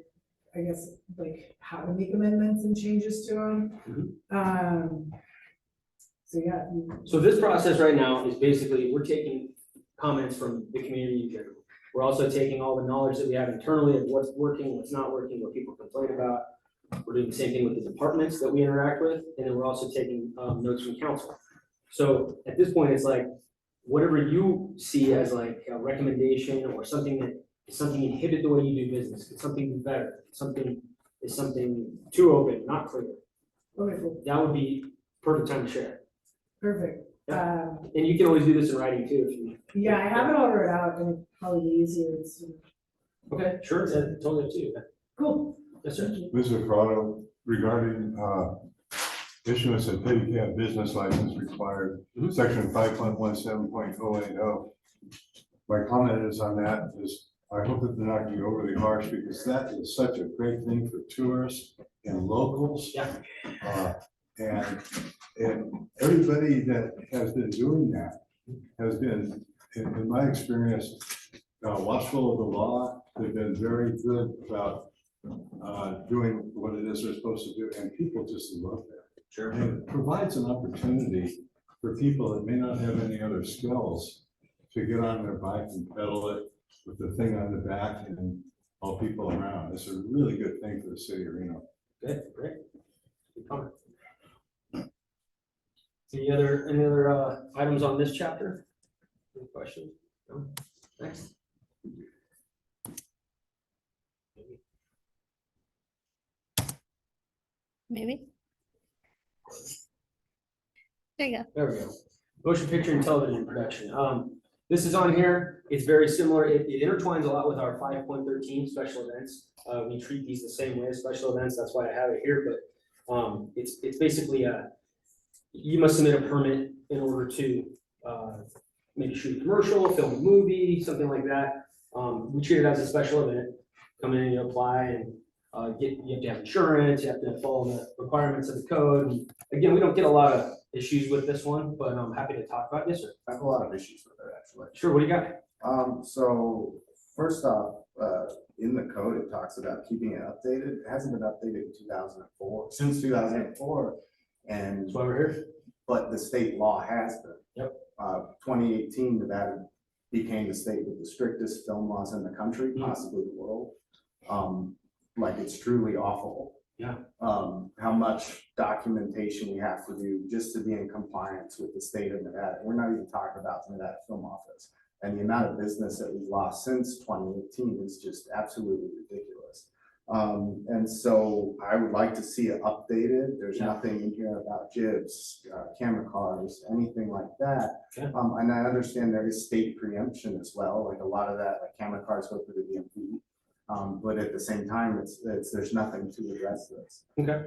I guess, like how to make amendments and changes to them. So yeah. So this process right now is basically, we're taking comments from the community in general. We're also taking all the knowledge that we have internally of what's working, what's not working, what people complain about. We're doing the same thing with the departments that we interact with, and then we're also taking notes from council. So at this point, it's like, whatever you see as like a recommendation or something that is something inhibit the way you do business, could something be better, something too open, not clear. Okay, cool. That would be perfect time to share. Perfect. And you can always do this in writing too, if you. Yeah, I have it all written out and it'd probably be easier. Okay, sure, that's totally up to you. Cool. Yes, sir. Mr. Corrado, regarding issuance of pedicab business license required, section 5.17.080. My comment is on that is, I hope that they're not going to be overly harsh, because that is such a great thing for tourists and locals. Yeah. And everybody that has been doing that has been, in my experience, watchful of the law. They've been very good about doing what it is they're supposed to do, and people just love that. Sure. And it provides an opportunity for people that may not have any other skills to get on their bike and pedal it with the thing on the back and all people around. It's a really good thing for the city of Reno. Good, great. Good comment. Any other items on this chapter? Any questions? No? Next. Maybe. There you go. There we go. Motion picture and television production. This is on here. It's very similar. It intertwines a lot with our 5.13 special events. We treat these the same way as special events. That's why I have it here, but it's basically you must submit a permit in order to maybe shoot a commercial, film a movie, something like that. We treat it as a special event. Come in and you apply and you have to have insurance, you have to follow the requirements of the code. And again, we don't get a lot of issues with this one, but I'm happy to talk about this. I have a lot of issues with it, actually. Sure, what do you got? So first off, in the code, it talks about keeping it updated. It hasn't been updated in 2004, since 2004. And That's why we're here. but the state law has been. Yep. 2018, Nevada became the state with the strictest film laws in the country, Mhm. possibly the world. Like, it's truly awful. Yeah. How much documentation we have to do just to be in compliance with the state of Nevada. We're not even talking about the Nevada Film Office. And the amount of business that we've lost since 2018 is just absolutely ridiculous. And so I would like to see it updated. There's nothing in here about jibs, camera cars, anything like that. Okay. And I understand there is state preemption as well, like a lot of that, like camera cars go through the DMV. But at the same time, there's nothing to address this. Okay.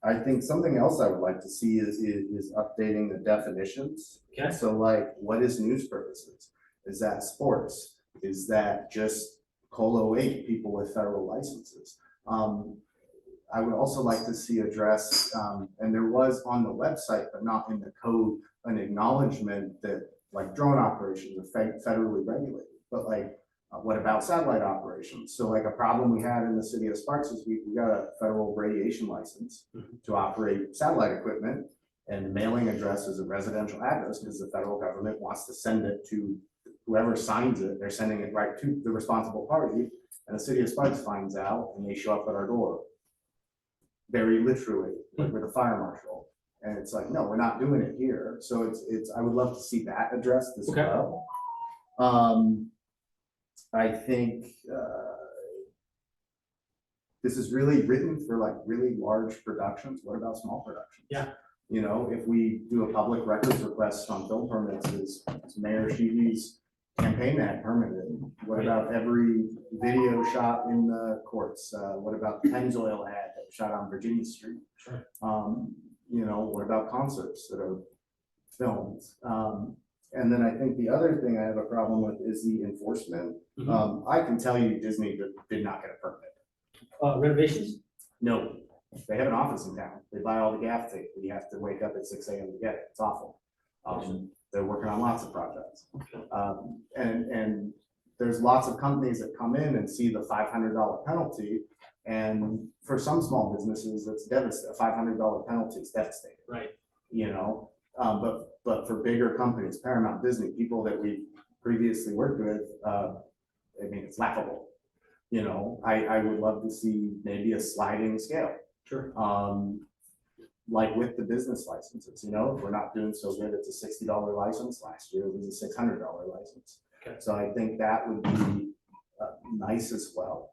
I think something else I would like to see is updating the definitions. Okay. So like, what is news purposes? Is that sports? Is that just Colo 8 people with federal licenses? I would also like to see address, and there was on the website, but not in the code, an acknowledgement that like drone operations are federally regulated, but like, what about satellite operations? So like a problem we had in the city of Sparks is we got a federal radiation license to operate satellite equipment, and the mailing address is a residential address because the federal government wants to send it to whoever signs it. They're sending it right to the responsible party, and the city of Sparks finds out and they show up at our door. Very literally, like with a fire marshal. And it's like, no, we're not doing it here. So I would love to see that addressed as Okay. well. I think this is really written for like really large productions. What about small productions? Yeah. You know, if we do a public records request on film permits, is Mayor Sheehy's campaign ad permitted? What about every video shot in the courts? What about the Pennzoil ad that was shot on Virginia Street? Sure. You know, what about concerts that are filmed? And then I think the other thing I have a problem with is the enforcement. I can tell you Disney did not get a permit. Renovations? No, they have an office in town. They buy all the gaff tape. You have to wake up at 6 a.m. to get it. It's awful. They're working on lots of projects. And there's lots of companies that come in and see the $500 penalty. And for some small businesses, it's devastating. A $500 penalty is devastating. Right. You know, but for bigger companies, Paramount, Disney, people that we previously worked with, I mean, it's laughable. You know, I would love to see maybe a sliding scale. Sure. Like with the business licenses, you know, if we're not doing so good, it's a $60 license. Last year it was a $600 license. Okay. So I think that would be nice as well.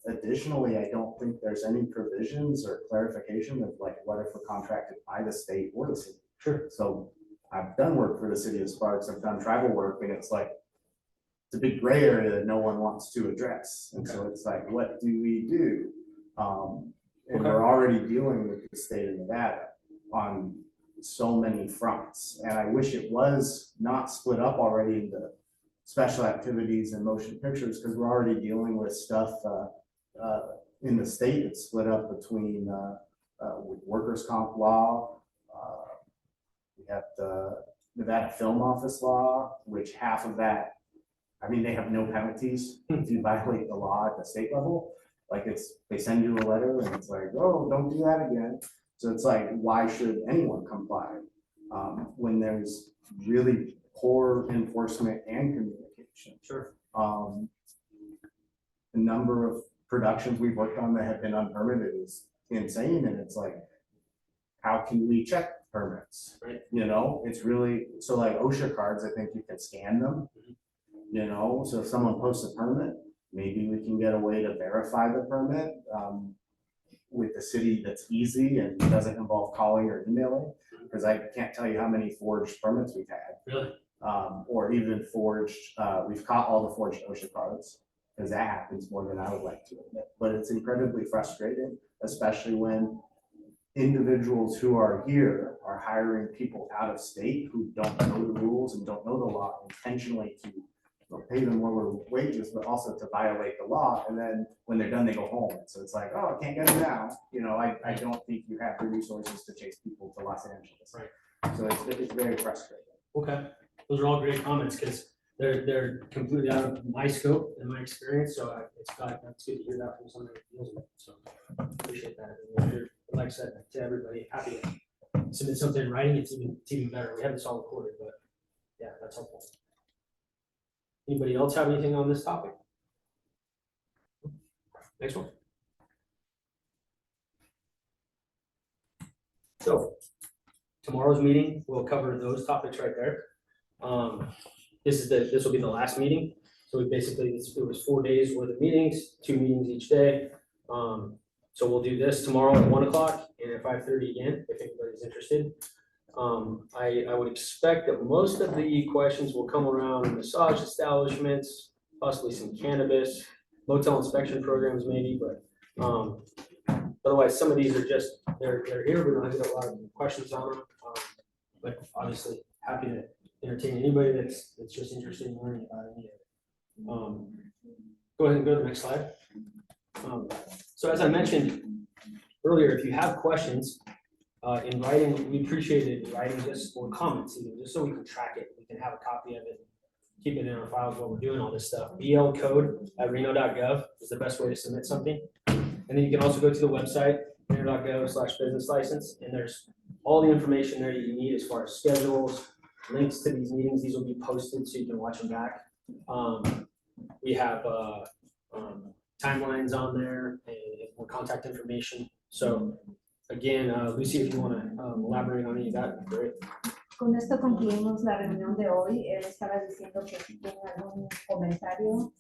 Additionally, I don't think there's any provisions or clarification of like what if we're contracted by the state or the city. Sure. So I've done work for the city of Sparks. I've done tribal work, and it's like it's a big gray area that no one wants to address. And so it's like, what do we do? And we're already dealing with the state of Nevada on so many fronts. And I wish it was not split up already into special activities and motion pictures, because we're already dealing with stuff in the state that's split up between with workers' comp law. We have the Nevada Film Office law, which half of that, I mean, they have no penalties if you violate the law at the state level. Like they send you a letter and it's like, oh, don't do that again. So it's like, why should anyone comply when there's really poor enforcement and communication? Sure. The number of productions we've worked on that have been unpermitted is insane. And it's like, how can we check permits? Right. You know, it's really, so like OSHA cards, I think you can scan them. You know, so if someone posts a permit, maybe we can get a way to verify the permit with the city that's easy and doesn't involve calling or emailing. Because I can't tell you how many forged permits we've had. Really? Or even forged, we've caught all the forged OSHA cards, because that happens more than I would like to admit. But it's incredibly frustrating, especially when individuals who are here are hiring people out of state who don't know the rules and don't know the law intentionally to pay them lower wages, but also to violate the law. And then when they're done, they go home. So it's like, oh, I can't get them now. You know, I don't think you have the resources to chase people to Los Angeles. Right. So it's very frustrating. Okay. Those are all great comments, because they're completely out of my scope and my experience. So it's good to hear that from somebody who deals with it. So appreciate that. And like I said, to everybody, happy to submit something in writing. It's even better. We have this all recorded, but yeah, that's helpful. Anybody else have anything on this topic? Next one. So tomorrow's meeting, we'll cover those topics right there. This will be the last meeting. So we basically, it was 4 days worth of meetings, 2 meetings each day. So we'll do this tomorrow at 1 o'clock and at 5:30 again, if anybody's interested. I would expect that most of the questions will come around massage establishments, possibly some cannabis, motel inspection programs maybe, but otherwise, some of these are just, they're here, we don't have to get a lot of questions on them. But obviously, happy to entertain anybody that's just interested in learning about any of it. Go ahead and go to the next slide. So as I mentioned earlier, if you have questions in writing, we appreciate it, writing just or comments, even just so we can track it, we can have a copy of it, keep it in our files while we're doing all this stuff. blcode@reno.gov is the best way to submit something. And then you can also go to the website, reno.gov/business license, and there's all the information there that you need as far as schedules, links to these meetings. These will be posted so you can watch them back. We have timelines on there and more contact information. So again, Lucy, if you want to elaborate on any of that, that'd be great. Con esto concluimos la reunión de hoy. Él estaba diciendo que si tienen algún comentario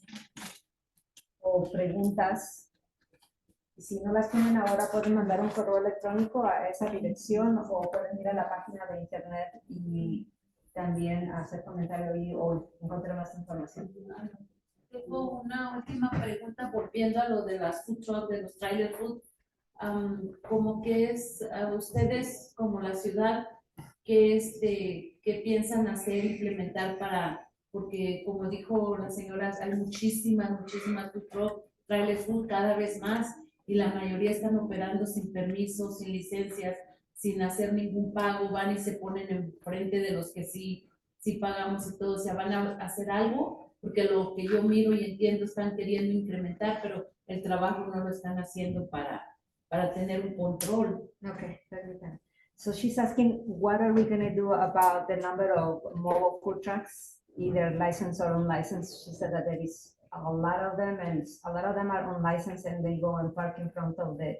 o preguntas, y si no las tienen ahora, pueden mandar un correo electrónico a esa dirección o pueden ir a la página de internet y también hacer comentario ahí o encontrar más información. Tengo una última pregunta volviendo a lo de las food trucks, de los trailer food. Como que es ustedes como la ciudad, ¿qué piensan hacer, implementar para, porque como dijo la señora, hay muchísimas food truck, trailer food cada vez más y la mayoría están operando sin permisos, sin licencias, sin hacer ningún pago, van y se ponen enfrente de los que sí pagamos y todo, o sea, van a hacer algo, porque lo que yo miro y entiendo están queriendo incrementar, pero el trabajo no lo están haciendo para tener un control. Okay, permítame. So she's asking, what are we going to do about the number of mobile food trucks, either licensed or unlicensed? She said that there is a lot of them, and a lot of them are unlicensed, and they go and park in front of the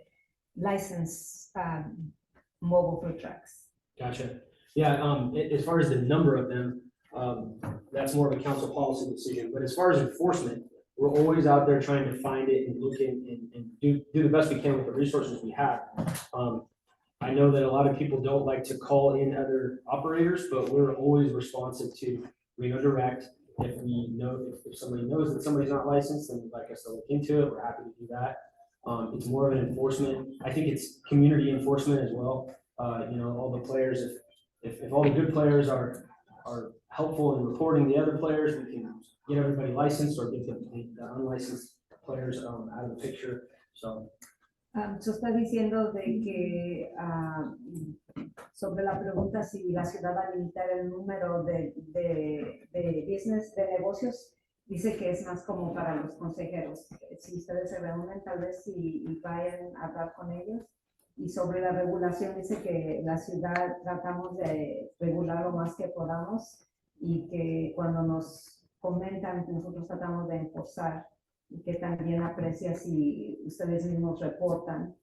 licensed mobile food trucks. Gotcha. Yeah, as far as the number of them, that's more of a council policy decision. But as far as enforcement, we're always out there trying to find it and look in and do the best we can with the resources we have. I know that a lot of people don't like to call in other operators, but we're always responsive to Reno Direct. If we know, if somebody knows that somebody's not licensed and would like us to look into it, we're happy to do that. It's more of an enforcement. I think it's community enforcement as well. All the players, if all the good players are helpful in reporting the other players, we can get everybody licensed or get the unlicensed players out of the picture. So. Se está diciendo de que sobre la pregunta si la ciudad va a limitar el número de business, de negocios, dice que es más como para los consejeros. Si ustedes se reúnen, tal vez y vayan a hablar con ellos. Y sobre la regulación, dice que la ciudad tratamos de regular lo más que podamos y que cuando nos comentan, nosotros tratamos de enforzar y que también aprecia si ustedes mismos reportan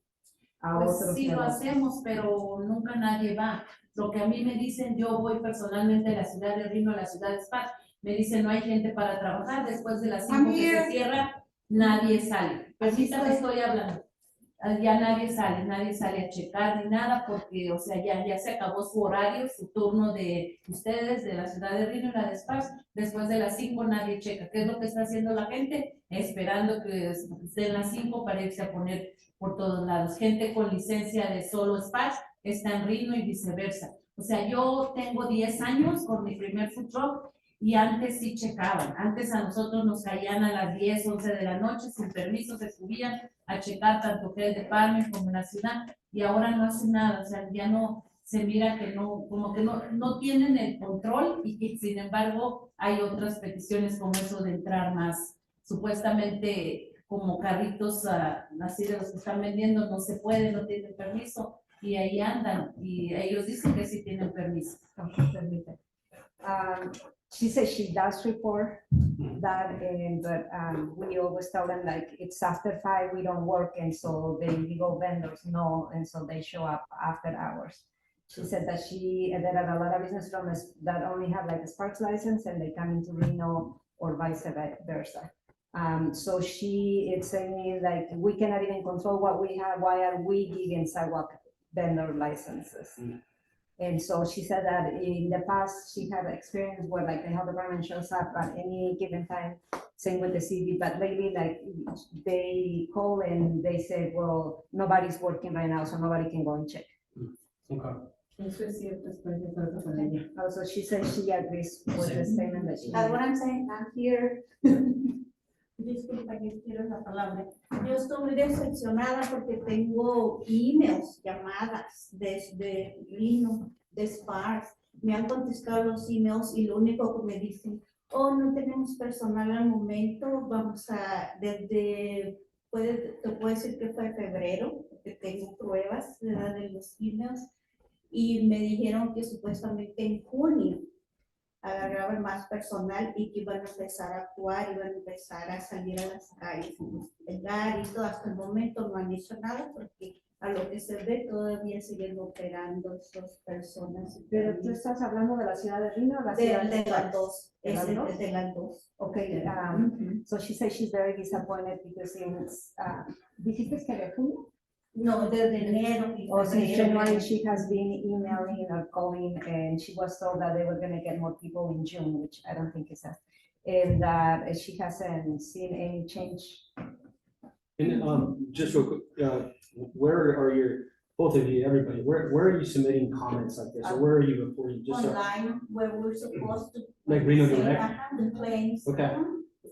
a Pues otros. sí, lo hacemos, pero nunca nadie va. Lo que a mí me dicen, yo voy personalmente a la ciudad de Reno, a la ciudad de Sparks, me dicen no hay gente para trabajar, después de las 5 que se cierra, nadie sale. Permítame, estoy hablando. Ya nadie sale a checar ni nada porque, o sea, ya se acabó su horario, su turno de ustedes, de la ciudad de Reno y la de Sparks. Después de las 5 nadie checa. ¿Qué es lo que está haciendo la gente? Esperando que estén las 5 para irse a poner por todos lados. Gente con licencia de solo Sparks está en Reno y viceversa. O sea, yo tengo 10 años con mi primer food truck y antes sí checaban. Antes a nosotros nos caían a las 10, 11 de la noche, sin permiso, se subían a checar tanto que el departamento como la ciudad y ahora no hacen nada. O sea, ya no se mira que no, como que no tienen el control y que sin embargo hay otras peticiones como eso de entrar más. Supuestamente como carritos así de los que están vendiendo no se puede, no tienen permiso y ahí andan y ellos dicen que sí tienen permiso. She says she does report that, but we always tell them like it's after 5 we don't work, and so the illegal vendors know, and so they show up after hours. She said that there are a lot of business owners that only have like a Sparks license and they come into Reno or vice versa. So she is saying like, we cannot even control what we have, why are we giving sidewalk vendor licenses? And so she said that in the past, she had experience where like the health department shows up at any given time, same with the city, but lately like they call and they say, well, nobody's working right now, so nobody can go and check. Okay. Eso es cierto, estoy de acuerdo con ella. Also, she said she agrees with the statement that she That's made. what I'm saying, I'm here. Disculpa que quiero la palabra. Yo estoy muy decepcionada porque tengo emails, llamadas desde Reno, de Sparks. Me han contestado los emails y lo único que me dicen, oh, no tenemos personal al momento, vamos a, te puedo decir que fue febrero, porque tengo pruebas, ¿verdad?, de los emails, y me dijeron que supuestamente en junio agarraban más personal y que iban a empezar a actuar, iban a empezar a salir a las calles, pegar y todo. Hasta el momento no han hecho nada porque a lo que se ve todavía siguen operando esas personas. Pero tú estás hablando de la ciudad de Reno o la ciudad de las Sparks? dos, ¿De las dos? de las dos. Okay, so she says she's very disappointed because since, ¿dijiste que de junio? No, desde enero. Or since January, she has been emailing or calling, and she was told that they were gonna get more people in June, which I don't think is that. And that she hasn't seen any change. And just real quick, where are both of you, everybody, where are you submitting comments like this, or where are you reporting? Just so- Online, where we're supposed to. Like Reno say, Direct? The claims. Okay.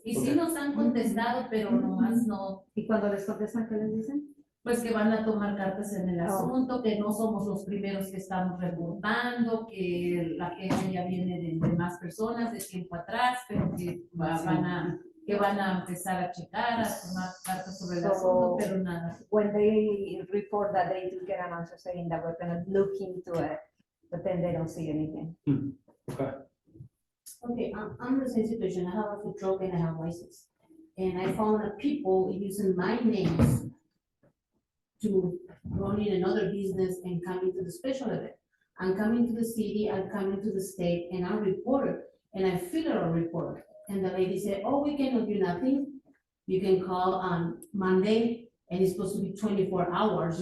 Y sí nos han contestado, pero nomás no. ¿Y cuando les contestan, qué les dicen? Pues que van a tomar cartas en el Oh. asunto, que no somos los primeros que estamos reportando, que la queja ya viene de más personas de tiempo atrás, pero que van a empezar a checar, a tomar cartas sobre el asunto, pero nada. When they report that they do get an answer saying that we're gonna look into it, but then they don't see anything. Okay. Okay, I'm in the same situation. I have a food truck and I have license. And I found that people using my names to run in another business and coming to the special event. I'm coming to the city, I'm coming to the state, and I report it, and I fill out a report. And the lady said, oh, we cannot do nothing. You can call on Monday, and it's supposed to be 24 hours,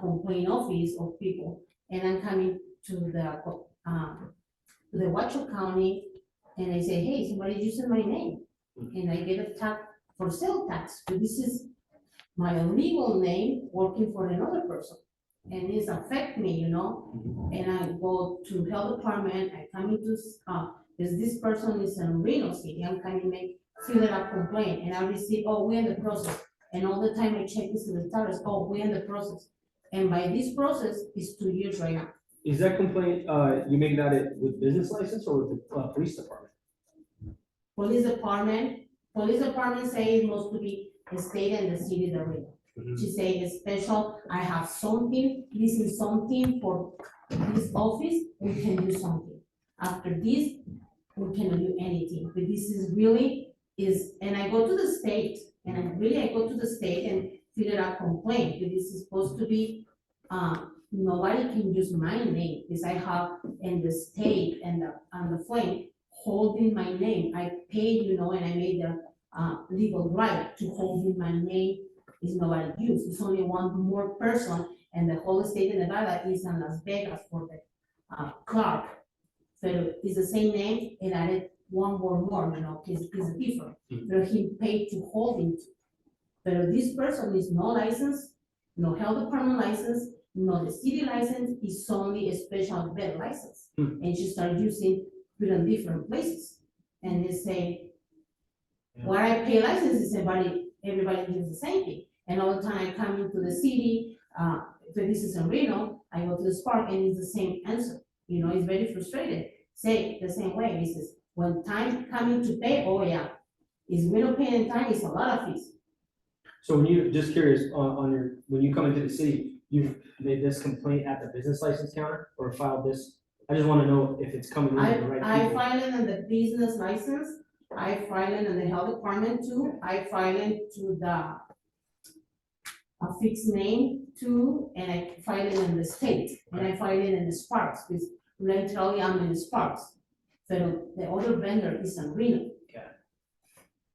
complaint office of people. And I'm coming to the Washoe County, and I say, hey, somebody's using my name. And I get a tax for sale tax, but this is my legal name working for another person. And it's affect me, and I go to health department, I come into, because this person is in Reno City, I'm coming fill it up complaint, and I receive, oh, we're in the process. And all the time I check this in the status, oh, we're in the process. And by this process, it's 2 years right now. Is that complaint, you make that with business license or with the police department? Police department say it must to be the state and the city that we. She say it's special, I have something, this is something for this office, we can do something. After this, we cannot do anything, but this is really and I go to the state, and I go to the state and fill out a complaint, but this is supposed to be, nobody can use my name, because I have in the state and on the flame holding my name, I paid, and I made the legal right to hold in my name is nobody use, it's only one more person, and the whole state of Nevada is in Las Vegas for the clerk. So it's the same name, and added one more, it's different, but he paid to hold it. But this person is no license, no health department license, no the city license, it's only a special vet license. And she started using it in different places, and they say, where I pay licenses, everybody does the same thing. And all the time I come into the city, if this is in Reno, I go to the Spark and it's the same answer. It's very frustrated. Say the same way, this is when time coming to pay, oh yeah, is we don't pay in time, it's a lot of fees. So when you, just curious, when you come into the city, you've made this complaint at the business license counter or filed this? I just wanna know if it's coming in the right I people. file it on the business license, I file it on the health department too, I file it to the a fixed name two, and I file it in the state, and I file it in the Sparks, because literally I'm in Sparks. So the other vendor is in Reno. Okay.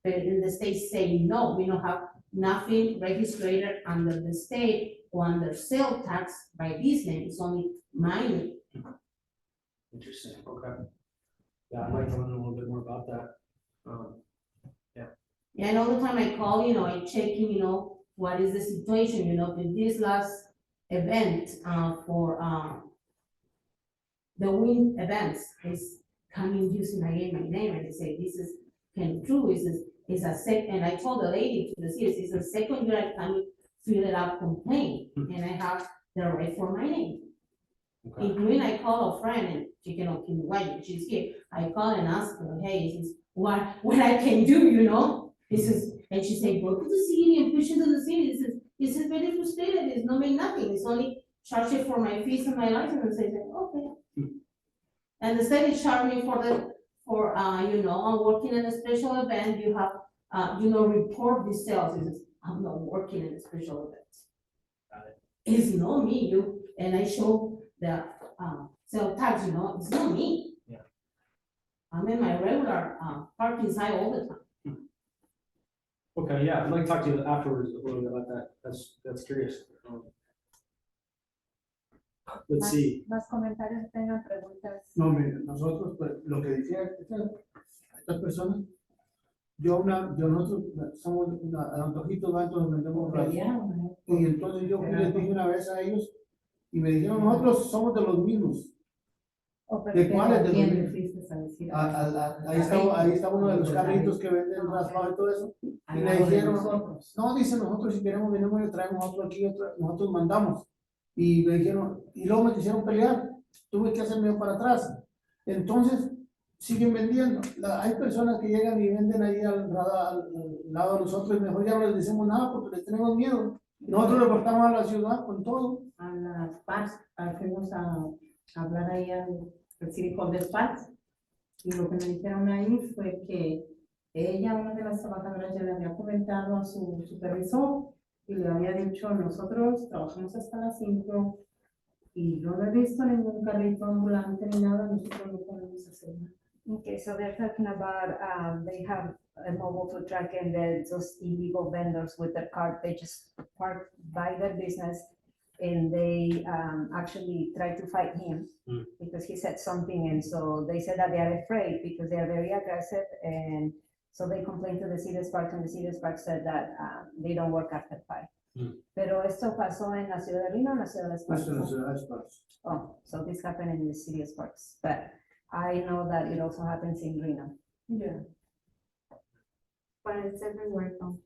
But in the state say, no, we don't have nothing registered under the state or under sale tax by this name, it's only my name. Interesting, okay. Yeah, I'd like to learn a little bit more about that. And all the time I call, I checking, what is the situation, with this last event, for, the wind events is coming using again my name, and they say, this is, can true, is a and I told the lady to the city, it's a second year I come fill it out complaint, and I have the right for my name. Okay. Including I call a friend, and she cannot keep quiet, she's here, I call and ask her, hey, this is what I can do, This is, and she said, go to the city and push it to the city, this is very frustrated, it's not make nothing, it's only charge it for my fees and my license, and say, okay. And the state is charging me for, I'm working in a special event, you have, report the sales, it says, I'm not working in a special event. Got it. It's not me, and I show the, sales tax, it's not me. Yeah. I'm in my regular, parking side all the time. Okay, yeah, I'd like to talk to you afterwards a little bit about that, that's curious. Let's see, Más comentarios, tengan preguntas. No, mire, nosotros, pues, lo que decía estas personas, nosotros somos antojitos, entonces vendemos raza. Y entonces yo les dije una vez a ellos, y me dijeron, nosotros somos de los mismos. ¿De cuáles? De ¿Quién los le mismos. fuiste a decir? Ahí está uno de los carritos que venden raspado y todo eso. Y le dijeron, no, dice, nosotros si queremos venimos y traemos otro aquí, nosotros mandamos. Y me dijeron, y luego me quisieron pelear, tuve que hacerme para atrás. Entonces, siguen vendiendo. Hay personas que llegan y venden ahí al lado de nosotros y mejor ya no les decimos nada porque les tenemos miedo. Nosotros reportamos a la ciudad con todo. A las PAS, fuimos a hablar ahí al City Hall de PAS, y lo que me dijeron ahí fue que ella, una de las trabajadoras, ya le había comentado a su supervisor y le había dicho, nosotros trabajamos hasta las 5 y yo no he visto ningún carrito ambulante ni nada, nosotros no podemos hacer nada. Okay, so they're talking about, they have a mobile food truck and then those illegal vendors with their cart, they just park by their business and they actually try to fight him because he said something, and so they said that they are afraid because they are very aggressive, and so they complained to the City of Sparks, and the City of Sparks said that they don't work after 5. Pero esto pasó en la ciudad de Reno o en la ciudad de Sparks? Esto en la ciudad de Sparks. Oh, so this happened in the City of Sparks, but I know that it also happens in Reno. Yeah. But it's everywhere, though.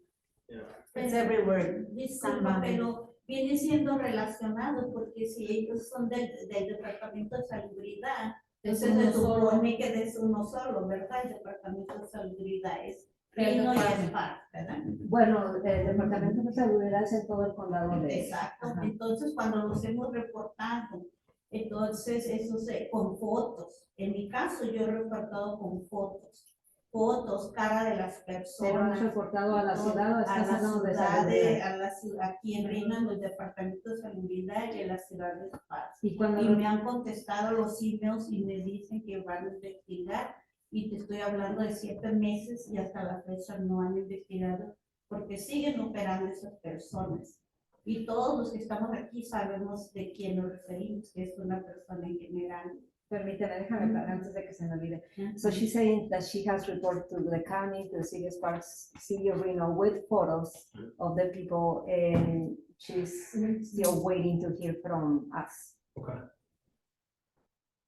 yeah. It's everywhere. Disculpa, pero viene siendo relacionado porque si ellos son del Departamento de Salubridad, entonces se supone que es uno solo, ¿verdad? El Departamento de Salubridad es Reno y Sparks, ¿verdad? Bueno, el Departamento de Seguridad es en todo el condado de... Exacto, Ajá. entonces cuando los hemos reportado, entonces eso con fotos. En mi caso yo he reportado con fotos, cara de las Pero personas. han reportado a la ciudad o a estás la hablando de ciudad seguridad. aquí en Reno, en los departamentos de salubridad y en la ciudad de Sparks. Y cuando Y me han contestado los emails y me dicen que van a investigar, y te estoy hablando de 7 meses y hasta la fecha no han investigado porque siguen operando esas personas. Y todos los que estamos aquí sabemos de quién nos referimos, que es una persona en general. Permíteme, déjame hablar antes de que se me olvide. So she's saying that she has reported to the county, to the City of Sparks, City of Reno, with photos of the people, and she's still waiting to hear from us. Okay.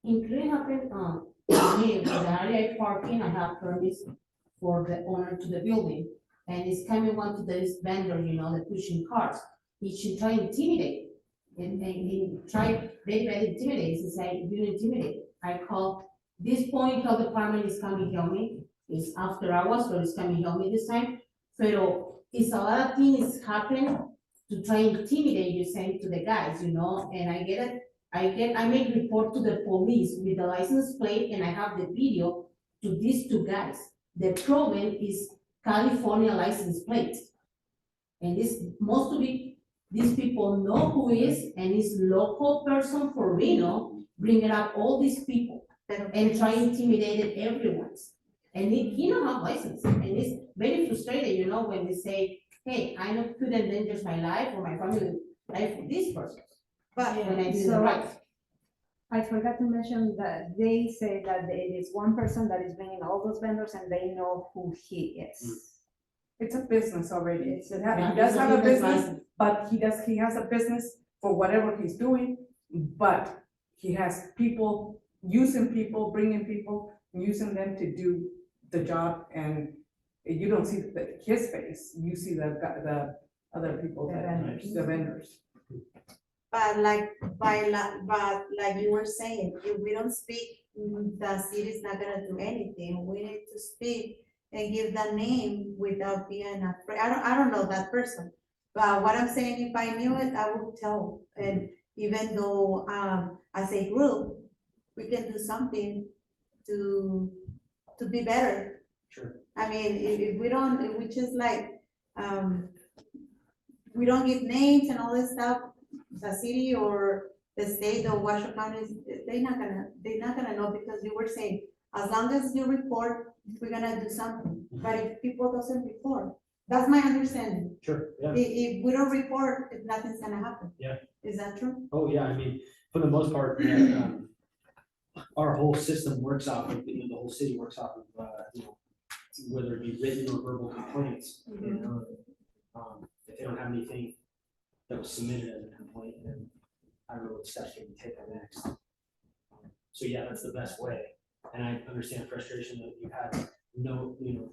Including happened, me, with the area parking, I have permits for the owner to the building. And it's coming one to this vendor, the pushing cars. He should try to intimidate. And he tried very intimidate. He said, you intimidate. I call, this point, health department is coming help me. It's after hours, but it's coming help me this time. Pero it's a lot of things happen to try and intimidate you, saying to the guys, and I get it. I make report to the police with the license plate, and I have the video to these 2 guys. The problem is California license plate. And this most to be these people know who is, and is local person for Reno, bringing up all these people and try intimidated everyone. And he don't have license, and it's very frustrating, you know, when they say, hey, I not could endanger my life or my family life for this person. But when I do the So- right. I forgot to mention that they say that it is one person that is bringing all those vendors and they know who he is. It's a business already. It's a- He does have a business, license. but he has a business for whatever he's doing, but he has people, bringing people, using them to do the job, and you don't see his face, you see the other people, the vendors. But like you were saying, if we don't speak, the city's not gonna do anything. We need to speak and give the name without being afraid. I don't know that person. But what I'm saying, if I knew it, I would tell. And even though, as a group, we can do something to be better. Sure. I mean, if we don't, if we just like, we don't give names and all this stuff, the city or the state or Washoe County, they're not gonna know, because you were saying, as long as you report, we're gonna do something. But if people doesn't report, that's my understanding. Sure, yeah. If we don't report, if nothing's gonna happen. Yeah. Is that true? Oh, yeah, I mean, for the most part, yeah, our whole system works off of, the whole city works off of, whether it be written or verbal complaints, if they don't have anything that was submitted as a complaint, then I don't know what steps we can take on next. So yeah, that's the best way, and I understand frustration that you had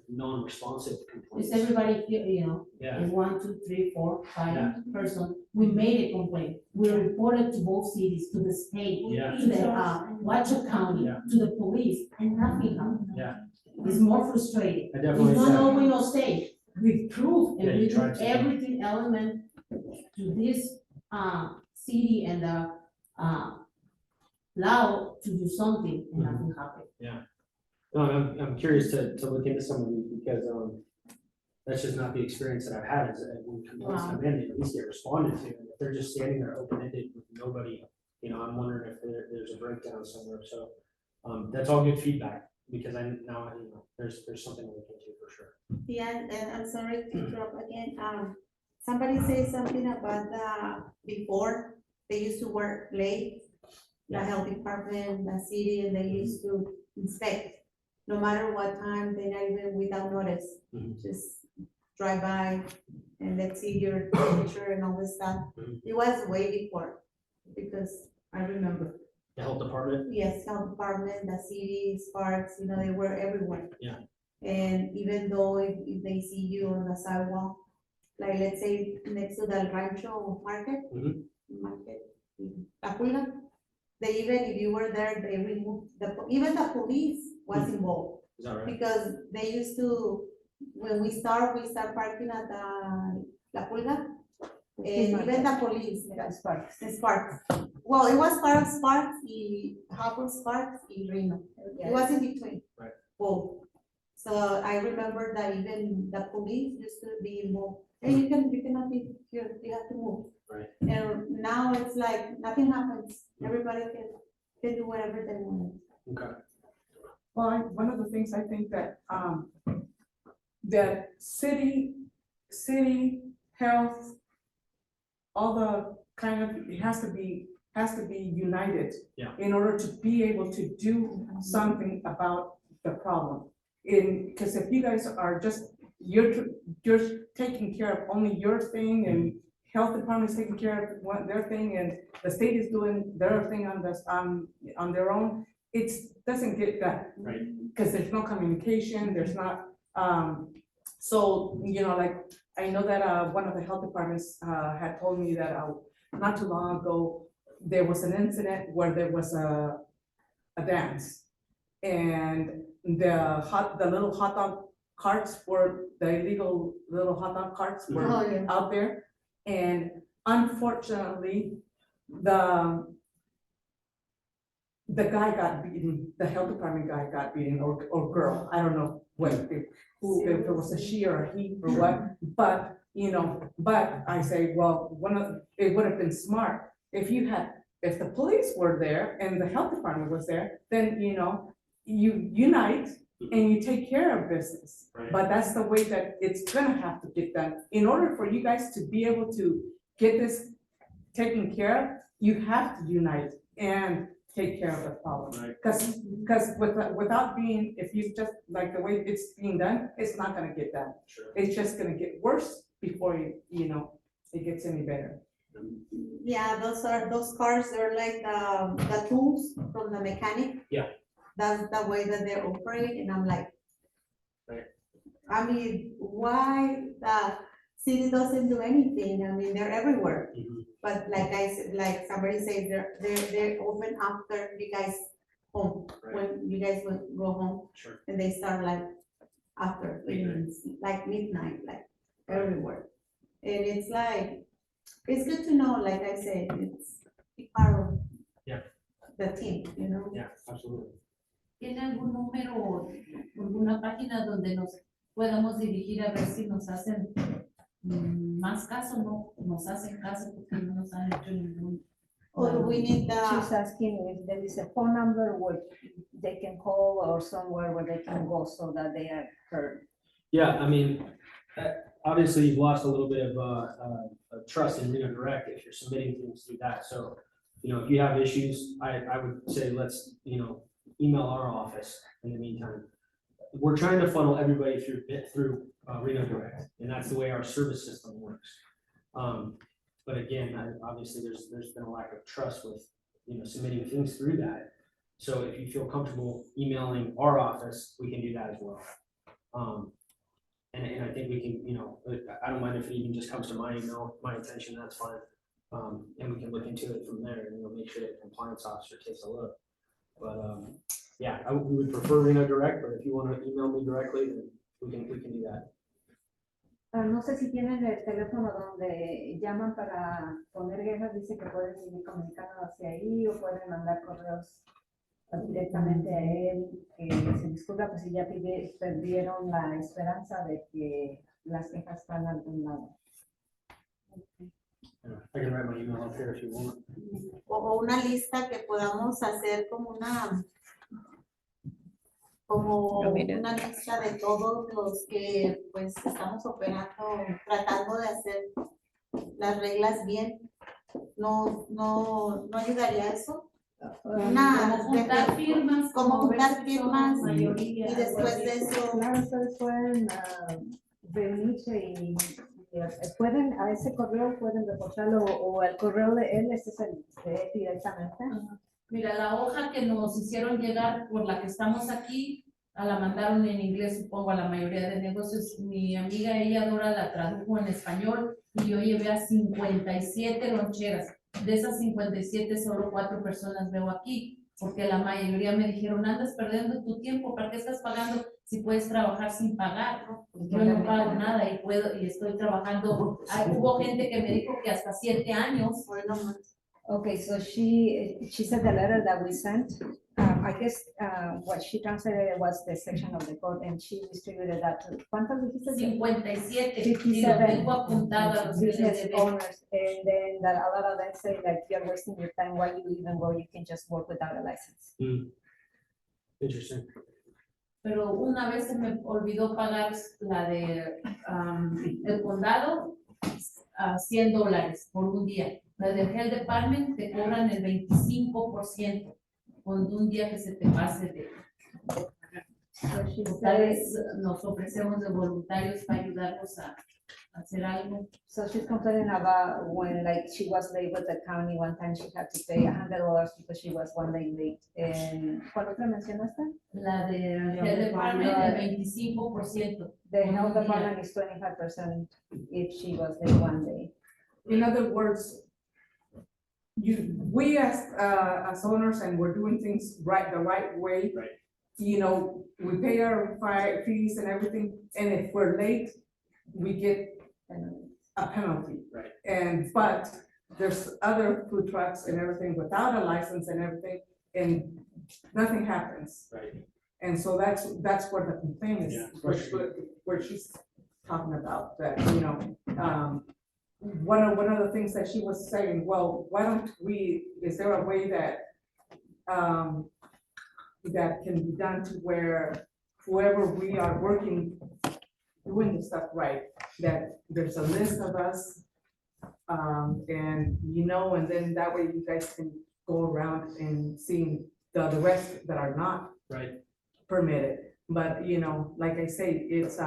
non-responsive complaints. It's everybody here, you know, Yeah. is 1, 2, 3, 4, 5 Yeah. person. We made a complaint. We reported to both cities, to the state, Yeah. to the Washoe County, Yeah. to the police, and nothing happened. Yeah. It's more frustrating. I definitely It's not said- no, we no stay. We prove Yeah, and you we do tried to. everything element to this city and the law to do something, and nothing happened. No, I'm curious to look into some of these, because, that's just not the experience that I've had, is that when complaints come in, they at least get responded to, and if they're just standing there open-ended with nobody, I'm wondering if there's a breakdown somewhere, so, that's all good feedback, because there's something to look into for sure. Yeah, and I'm sorry to interrupt again. Somebody said something about before, they used to work late, the health department, the city, and they used to inspect. No matter what time, they're not even without notice, just drive by and let's see your temperature and all this stuff. It was way before, because I remember. The health department? Yes, health department, the city, Sparks, they were everywhere. Yeah. And even though if they see you on the sidewalk, like let's say next to the Rancho Market, La Pulga, they even, if you were there, they removed, even the police was involved. Is that right? Because they used to, when we start parking at the La Pulga, and even the police. Sparks. The Sparks. Well, it was part of Sparks, half of Sparks, and Reno. It was in between. Right. Both. So I remember that even the police used to be involved. Hey, you cannot be here, you have to move. Right. And now it's like nothing happens. Everybody can do whatever they want. Okay. Well, one of the things I think that, that city, health, all the kind of, it has to be united. Yeah. In order to be able to do something about the problem. Because if you guys are you're taking care of only your thing, and health department is taking care of their thing, and the state is doing their thing on their own, it doesn't get done. Right. Because there's no communication, there's not, so, like, I know that, one of the health departments, had told me that, not too long ago, there was an incident where there was a dance. And the little hot dog carts were, the illegal little hot dog carts were Oh, yeah. out there. And unfortunately, the the guy got beaten, the health department guy got beaten, or girl, I don't know what, if it was a she or a he or what, but, but I say, well, it would have been smart if the police were there and the health department was there, then, you unite and you take care of business. Right. But that's the way that it's gonna have to get done. In order for you guys to be able to get this taken care of, you have to unite and take care of the problem. Right. Because without being, if you just, like the way it's being done, it's not gonna get done. Sure. It's just gonna get worse before it gets any better. Yeah, those cars, they're like the tools from the mechanic. Yeah. That's the way that they're operating, and I'm like. Right. I mean, why the city doesn't do anything? I mean, they're everywhere. Mhm. But like I said, like somebody said, they're open after you guys home, Right. when you guys would go home, Sure. and they start like after, like midnight, like everywhere. And it's like, it's good to know, like I said, it's be part of. Yeah. The team, Yeah, absolutely. ¿Tiene algún número o alguna página donde nos podamos dirigir a ver si nos hacen más caso? No nos hacen caso porque no nos han hecho ningún. Or we need She's asking if there is a phone number where they can call or somewhere where they can go so that they are heard. Yeah, I mean, obviously you've lost a little bit of trust in Reno Direct if you're submitting things through that. So, if you have issues, I would say let's, email our office in the meantime. We're trying to funnel everybody through Reno Direct, and that's the way our service system works. But again, obviously there's been a lack of trust with, submitting things through that. So if you feel comfortable emailing our office, we can do that as well. And I think we can, I don't mind if it even just comes to my email, my attention, that's fine. And we can look into it from there and, make sure the compliance officer takes a look. But, yeah, we would prefer Reno Direct, but if you want to email me directly, then we can do that. No sé si tienen el teléfono donde llaman para poner quejas, dice que pueden seguir comunicando hacia ahí o pueden mandar correos directamente a él. Se disculpa, pues si ya perdieron la esperanza de que las quejas van a algún lado. I can write my email up here if you want. O una lista que podamos hacer como una lista de todos los que pues estamos operando, tratando de hacer las reglas bien. No ayudaría eso. Como juntar firmas, como juntar ver si firmas somos mayoría, y después de eso. Claro, ustedes pueden venirse y pueden a ese correo pueden reportarlo o al correo de él, este es el de él directamente. Mira, la hoja que nos hicieron llegar por la que estamos aquí, la mandaron en inglés, supongo, a la mayoría de negocios. Mi amiga, ella Dora, la tradujo en español y yo llevé a 57 loncheras. De esas 57, solo 4 personas veo aquí, porque la mayoría me dijeron, andas perdiendo tu tiempo, ¿para qué estás pagando si puedes trabajar sin pagar? Yo no pago nada y estoy trabajando. Hubo gente que me dijo que hasta 7 años. Okay, so she said the letter that we sent, I guess what she translated was the section of the code and she distributed that to, ¿cuántos dijiste? 57, 57 tengo apuntada los que les business debí. owners, and then that a lot of them say like you're wasting your time, why you even go, you can just work without a license. Interesting. Pero una vez se me olvidó pagar la de el condado, $100 por un día. La de Health Department te cobran el 25% con un día que se te pase de tal vez nos ofrecemos de voluntarios para ayudarnos a hacer algo. So she's complaining about when like she was late with the county, one time she had to pay $100 because she was one day late. And ¿cuál otra mencionaste? La de Health Department el 25%. The health department is 25% if she was late one day. In other words, we as owners and we're doing things the right way. Right. We pay our fees and everything, and if we're late, we get a penalty. Right. But there's other food trucks and everything without a license and everything, and nothing happens. Right. And so that's where the complaint is, Yeah. where she's talking about that, you know, one of the things that she was saying, well, why don't we, is there a way that, that can be done to where whoever we are working, doing the stuff right, that there's a list of us, and you know, and then that way you guys can go around and seeing the rest that are not Right. permitted. But, you know, like I say, it's,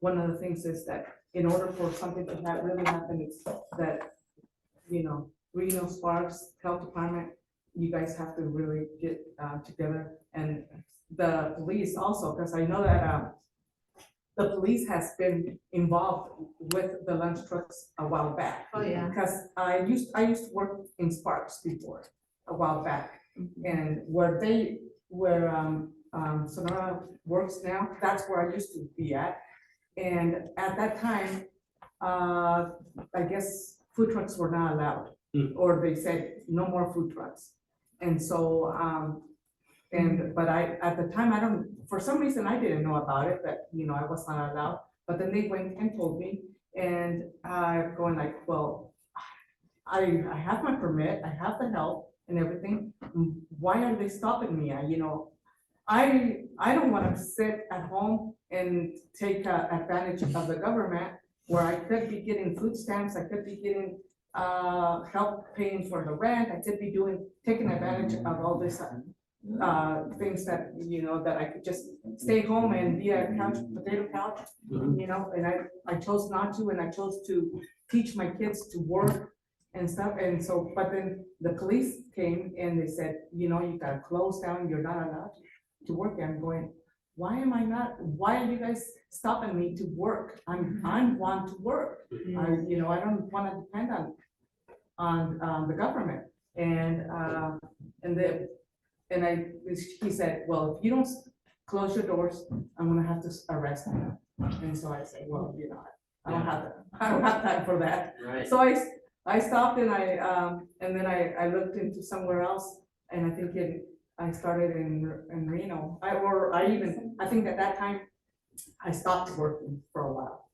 one of the things is that in order for something to really happen, it's that, you know, Reno Sparks Health Department, you guys have to really get, together, and the police also, because I know that, the police has been involved with the lunch trucks a while back. Oh, yeah. Because I used to work in Sparks before, a while back, and where Sonora works now, that's where I used to be at. And at that time, I guess food trucks were not allowed, or they said no more food trucks. And so, but at the time, for some reason, I didn't know about it, that, you know, I was not allowed. But then they went and told me, and I'm going like, well, I have my permit, I have the help and everything. Why are they stopping me? You know, I don't want to sit at home and take advantage of the government, where I could be getting food stamps, I could be getting help paying for the rent, I could be taking advantage of all this things that, you know, that I could just stay home and be a potato couch, you know, and I chose not to, and I chose to teach my kids to work and stuff. And so, but then the police came and they said, you know, you gotta close down, you're not allowed to work. I'm going, why are you guys stopping me to work? I want to work. You know, I don't want to depend on the government. He said, well, if you don't close your doors, I'm gonna have to arrest you. And so I said, well, you know, I don't have time for that. Right. So I stopped, and and then I looked into somewhere else, and I think I started in Reno. I think at that time, I stopped working for a while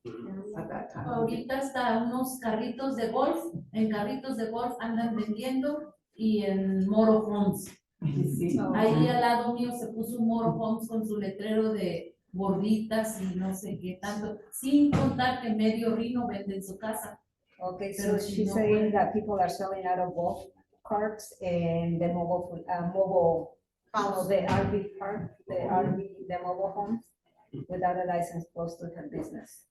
at that time. Ahorita hasta unos carritos de golf, en carritos de golf andan vendiendo, y en Moro Homes. Sí. Ahí al lado mío se puso un Moro Homes con su letrero de gorditas y no sé qué tanto, sin contar que medio Reno vende en su casa. Okay, so Pero si she's no saying puede. that people are selling out of golf carts and the mobile, the RV park, the mobile home, without a license close to her business.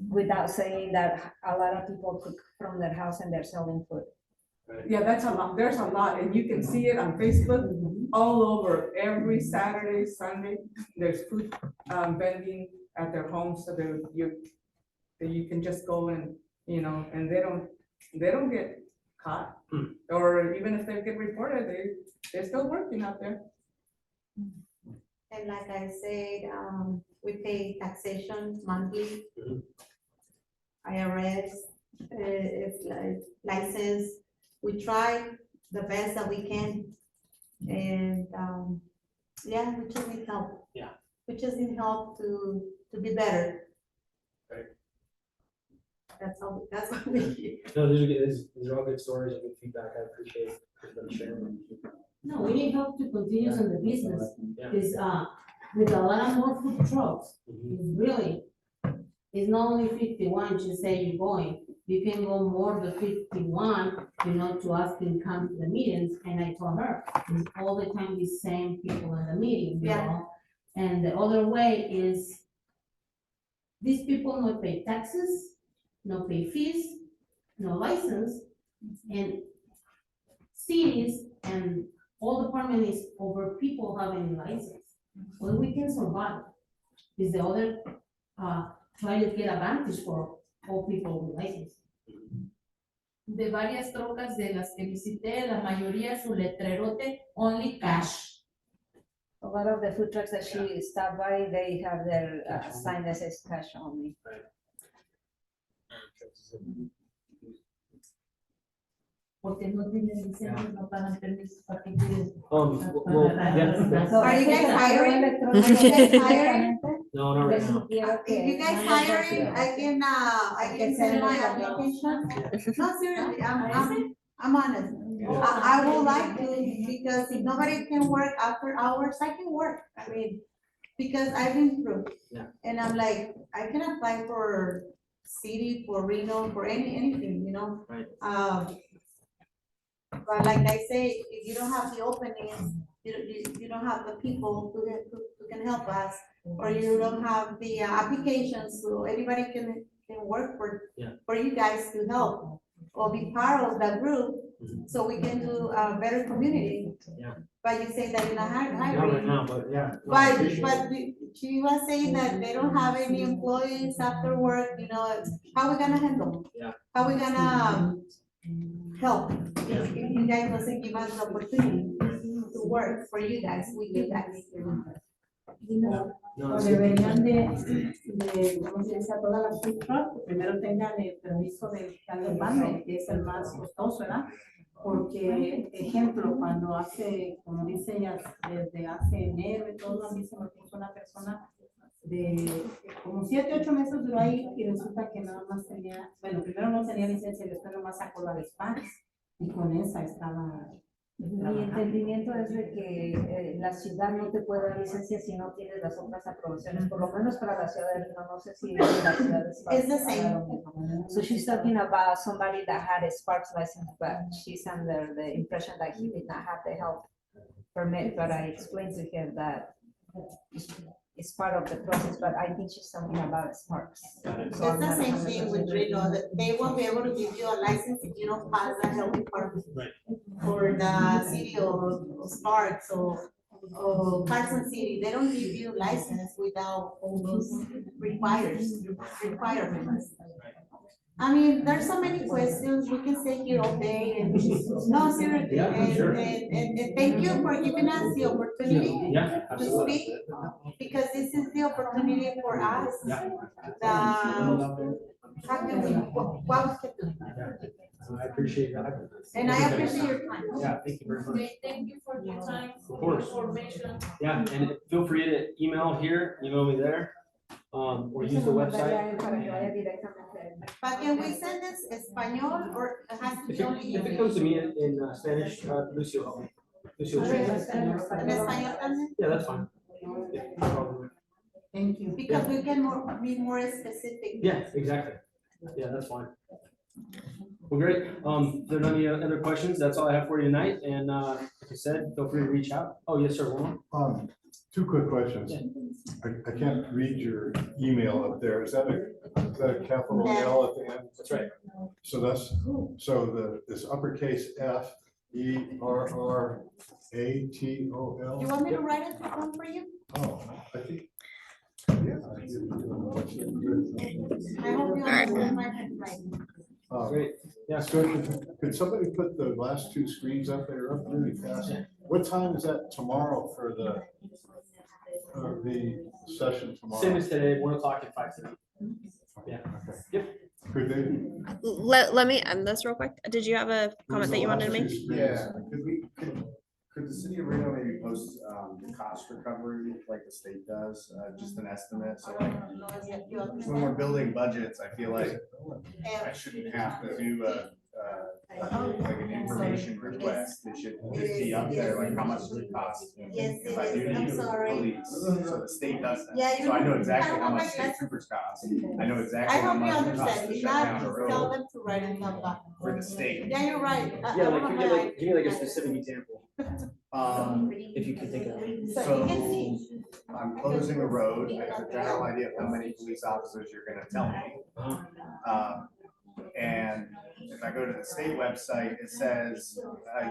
Without saying that a lot of people cook from their house and they're selling food. Yeah, that's a lot. There's a lot, and you can see it on Facebook all over. Every Saturday, Sunday, there's food vending at their homes, so that you can just go and, you know, and they don't get caught, or even if they get reported, they're still working out there. And like I said, we pay taxation monthly. IRS, it's like license. We try the best that we can. And, yeah, we just need help. Yeah. We just need help to be better. Right. That's what we need. No, these are all good stories and good feedback. I appreciate them sharing. No, we need help to continue in the business, Yeah. because, with a lot of more food trucks, it's not only 51, to say you're going, you can go more than 51, you know, to ask them come to the meetings, and I told her, it's all the time the same people in the meeting, you Yeah. know? And the other way is, these people not pay taxes, no pay fees, no license, and cities and all department is over people having license. Well, we can survive. Is the other, try to get advantage for all people with license. De varias trocas de las que visité, la mayoría su letrerote, only cash. A lot of the food trucks that she stopped by, they have their sign that says cash only. porque no tienen licencia, no pagan permisos para que cuiden. Well, yeah, Are you guys hiring? Electrónico Are you guys directamente. no, not right now. Quiero que If you guys mandes hiring, documents. I can send my application. No, seriously, I'm honest. I would like to, because if nobody can work after hours, I can work. I mean, because I've been through. Yeah. And I'm like, I can apply for city, for Reno, for anything, you know? Right. But like I say, if you don't have the openings, you don't have the people who can help us, or you don't have the applications, so anybody can work for you guys to help or be part of that group, so we can do a better community. Yeah. But you say that you're not Not right hiring. now, but yeah. no, I appreciate it. She was saying that they don't have any employees after work, you know, how we gonna handle? Yeah. How we gonna help? If you guys doesn't give us the opportunity to work for you guys, with you guys. No, O it's deberían ¿cómo se dice? A todas las food trucks, que primero tengan el permiso de Carlos Bande, que es el más costoso, ¿verdad? Porque, ejemplo, cuando como dice ella, desde hace enero y todo, a mí se me puso una persona de como 7, 8 meses duró ahí y resulta que nada más tenía, bueno, primero no tenía licencia y después nomás sacó la de Spanish y con esa estaba. Mi entendimiento es de que la ciudad no te puede dar licencia si no tienes las otras aprobaciones, por lo menos para la ciudad de Reno, no sé si la ciudad de Sparks. It's the same. So she's talking about somebody that had a Sparks license, but she's under the impression that he did not have the health permit, but I explained to her that it's part of the process, but I think she's talking about Sparks. It's the same thing with Reno, that they won't be able to give you a license if you don't pass the health department. Right. Or the city of Sparks or Carson City, they don't give you license without all those requirements. I mean, there's so many questions, we can stay here all day and, no, seriously, Yeah, sure. and thank you for giving us the opportunity Yeah, to absolutely. speak, because this is the opportunity for us. Yeah. How can we, what we can do. I appreciate that. And I appreciate your time. Yeah, thank you very much. Okay, thank you for your time, Of course. information. Yeah, and feel free to email here, email me there, or use the website. But can we send this español or it has to If be it, only if it English? comes to me in Spanish, Lucio. Lucio. En español también? Yeah, that's fine. Yeah, no problem. Thank you. Because we can be more specific. Yeah, exactly. Yeah, that's fine. Well, great. If there are any other questions, that's all I have for you tonight. And, like I said, feel free to reach out. Oh, yes, sir. One more. 2 quick questions. I can't read your email up there. Is that a capital L at the end? That's right. So this uppercase F, ERRATOL. You want me to write it down for you? Oh, I think, yeah. I hope you understand my handwriting. Great. Yeah. So could somebody put the last 2 screens up there up really fast? What time is that tomorrow for the session tomorrow? Same as today, 1 o'clock and 5 today. Yeah. Okay. Yep. Could they? Let me end this real quick. Did you have a comment that you wanted to make? Yeah, could the city of Reno maybe post the cost recovery like the state does, just an estimate, so like when we're building budgets, I feel like I shouldn't have to do like an information request, it should just be up there, like how much does it cost? Yes, If I do it is. I'm need sorry. police, so the state does Yeah, that, you so I know don't- exactly I how don't much like state that. troopers cost, I know I exactly how hope you much it costs understand, to if shut not, down a just tell road them to write it down. for the state. Yeah, you're right. Yeah, like, give me like a specific example, if you can think of it. So you can see. I'm closing a road, I have a general idea of how many police officers you're gonna tell me. And if I go to the state website, it says,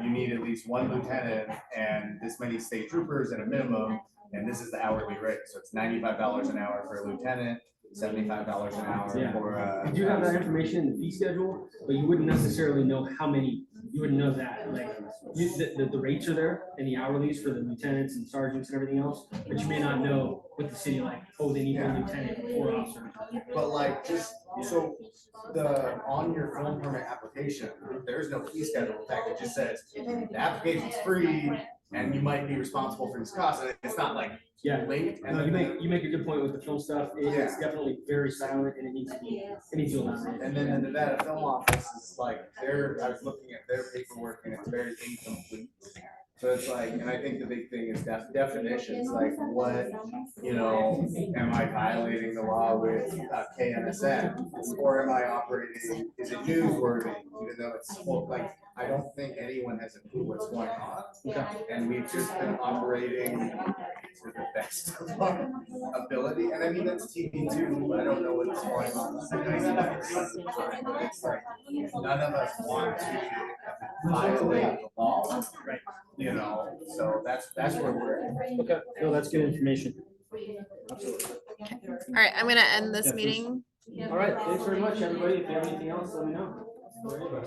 you need at least 1 lieutenant and this many state troopers at a minimum, and this is the hourly rate, so it's $95 an hour for a lieutenant, $75 an hour Yeah. for You do have that information in the fee schedule, but you wouldn't necessarily know how many you wouldn't know that, like, the rates are there and the hourlies for the lieutenants and sergeants and everything else, but you may not know with the city, like, oh, they need one lieutenant or 4 officers. But like, just, so on your film permit application, there's no fee schedule. In fact, it just says the application's free and you might be responsible for these costs. And it's not like Yeah, linked. no, you make a good point with the film stuff. It's definitely very silent and it needs to be elaborated. And then the Nevada Film Office is like, I was looking at their paperwork and it's very incomplete. So it's like, and I think the big thing is definitions, like what, am I violating the law with KNSN? Or am I operating, is it newsworthy, even though it's, like, I don't think anyone has a clue what's going on. And we've just been operating to the best of our ability, and I mean, that's TV too, but I don't know what's going on. But it's like, none of us want to violate the law, so that's where we're at. Okay, no, that's good information. All right, I'm gonna end this meeting. All right, thanks very much, everybody. If you have anything else, let me know. All right.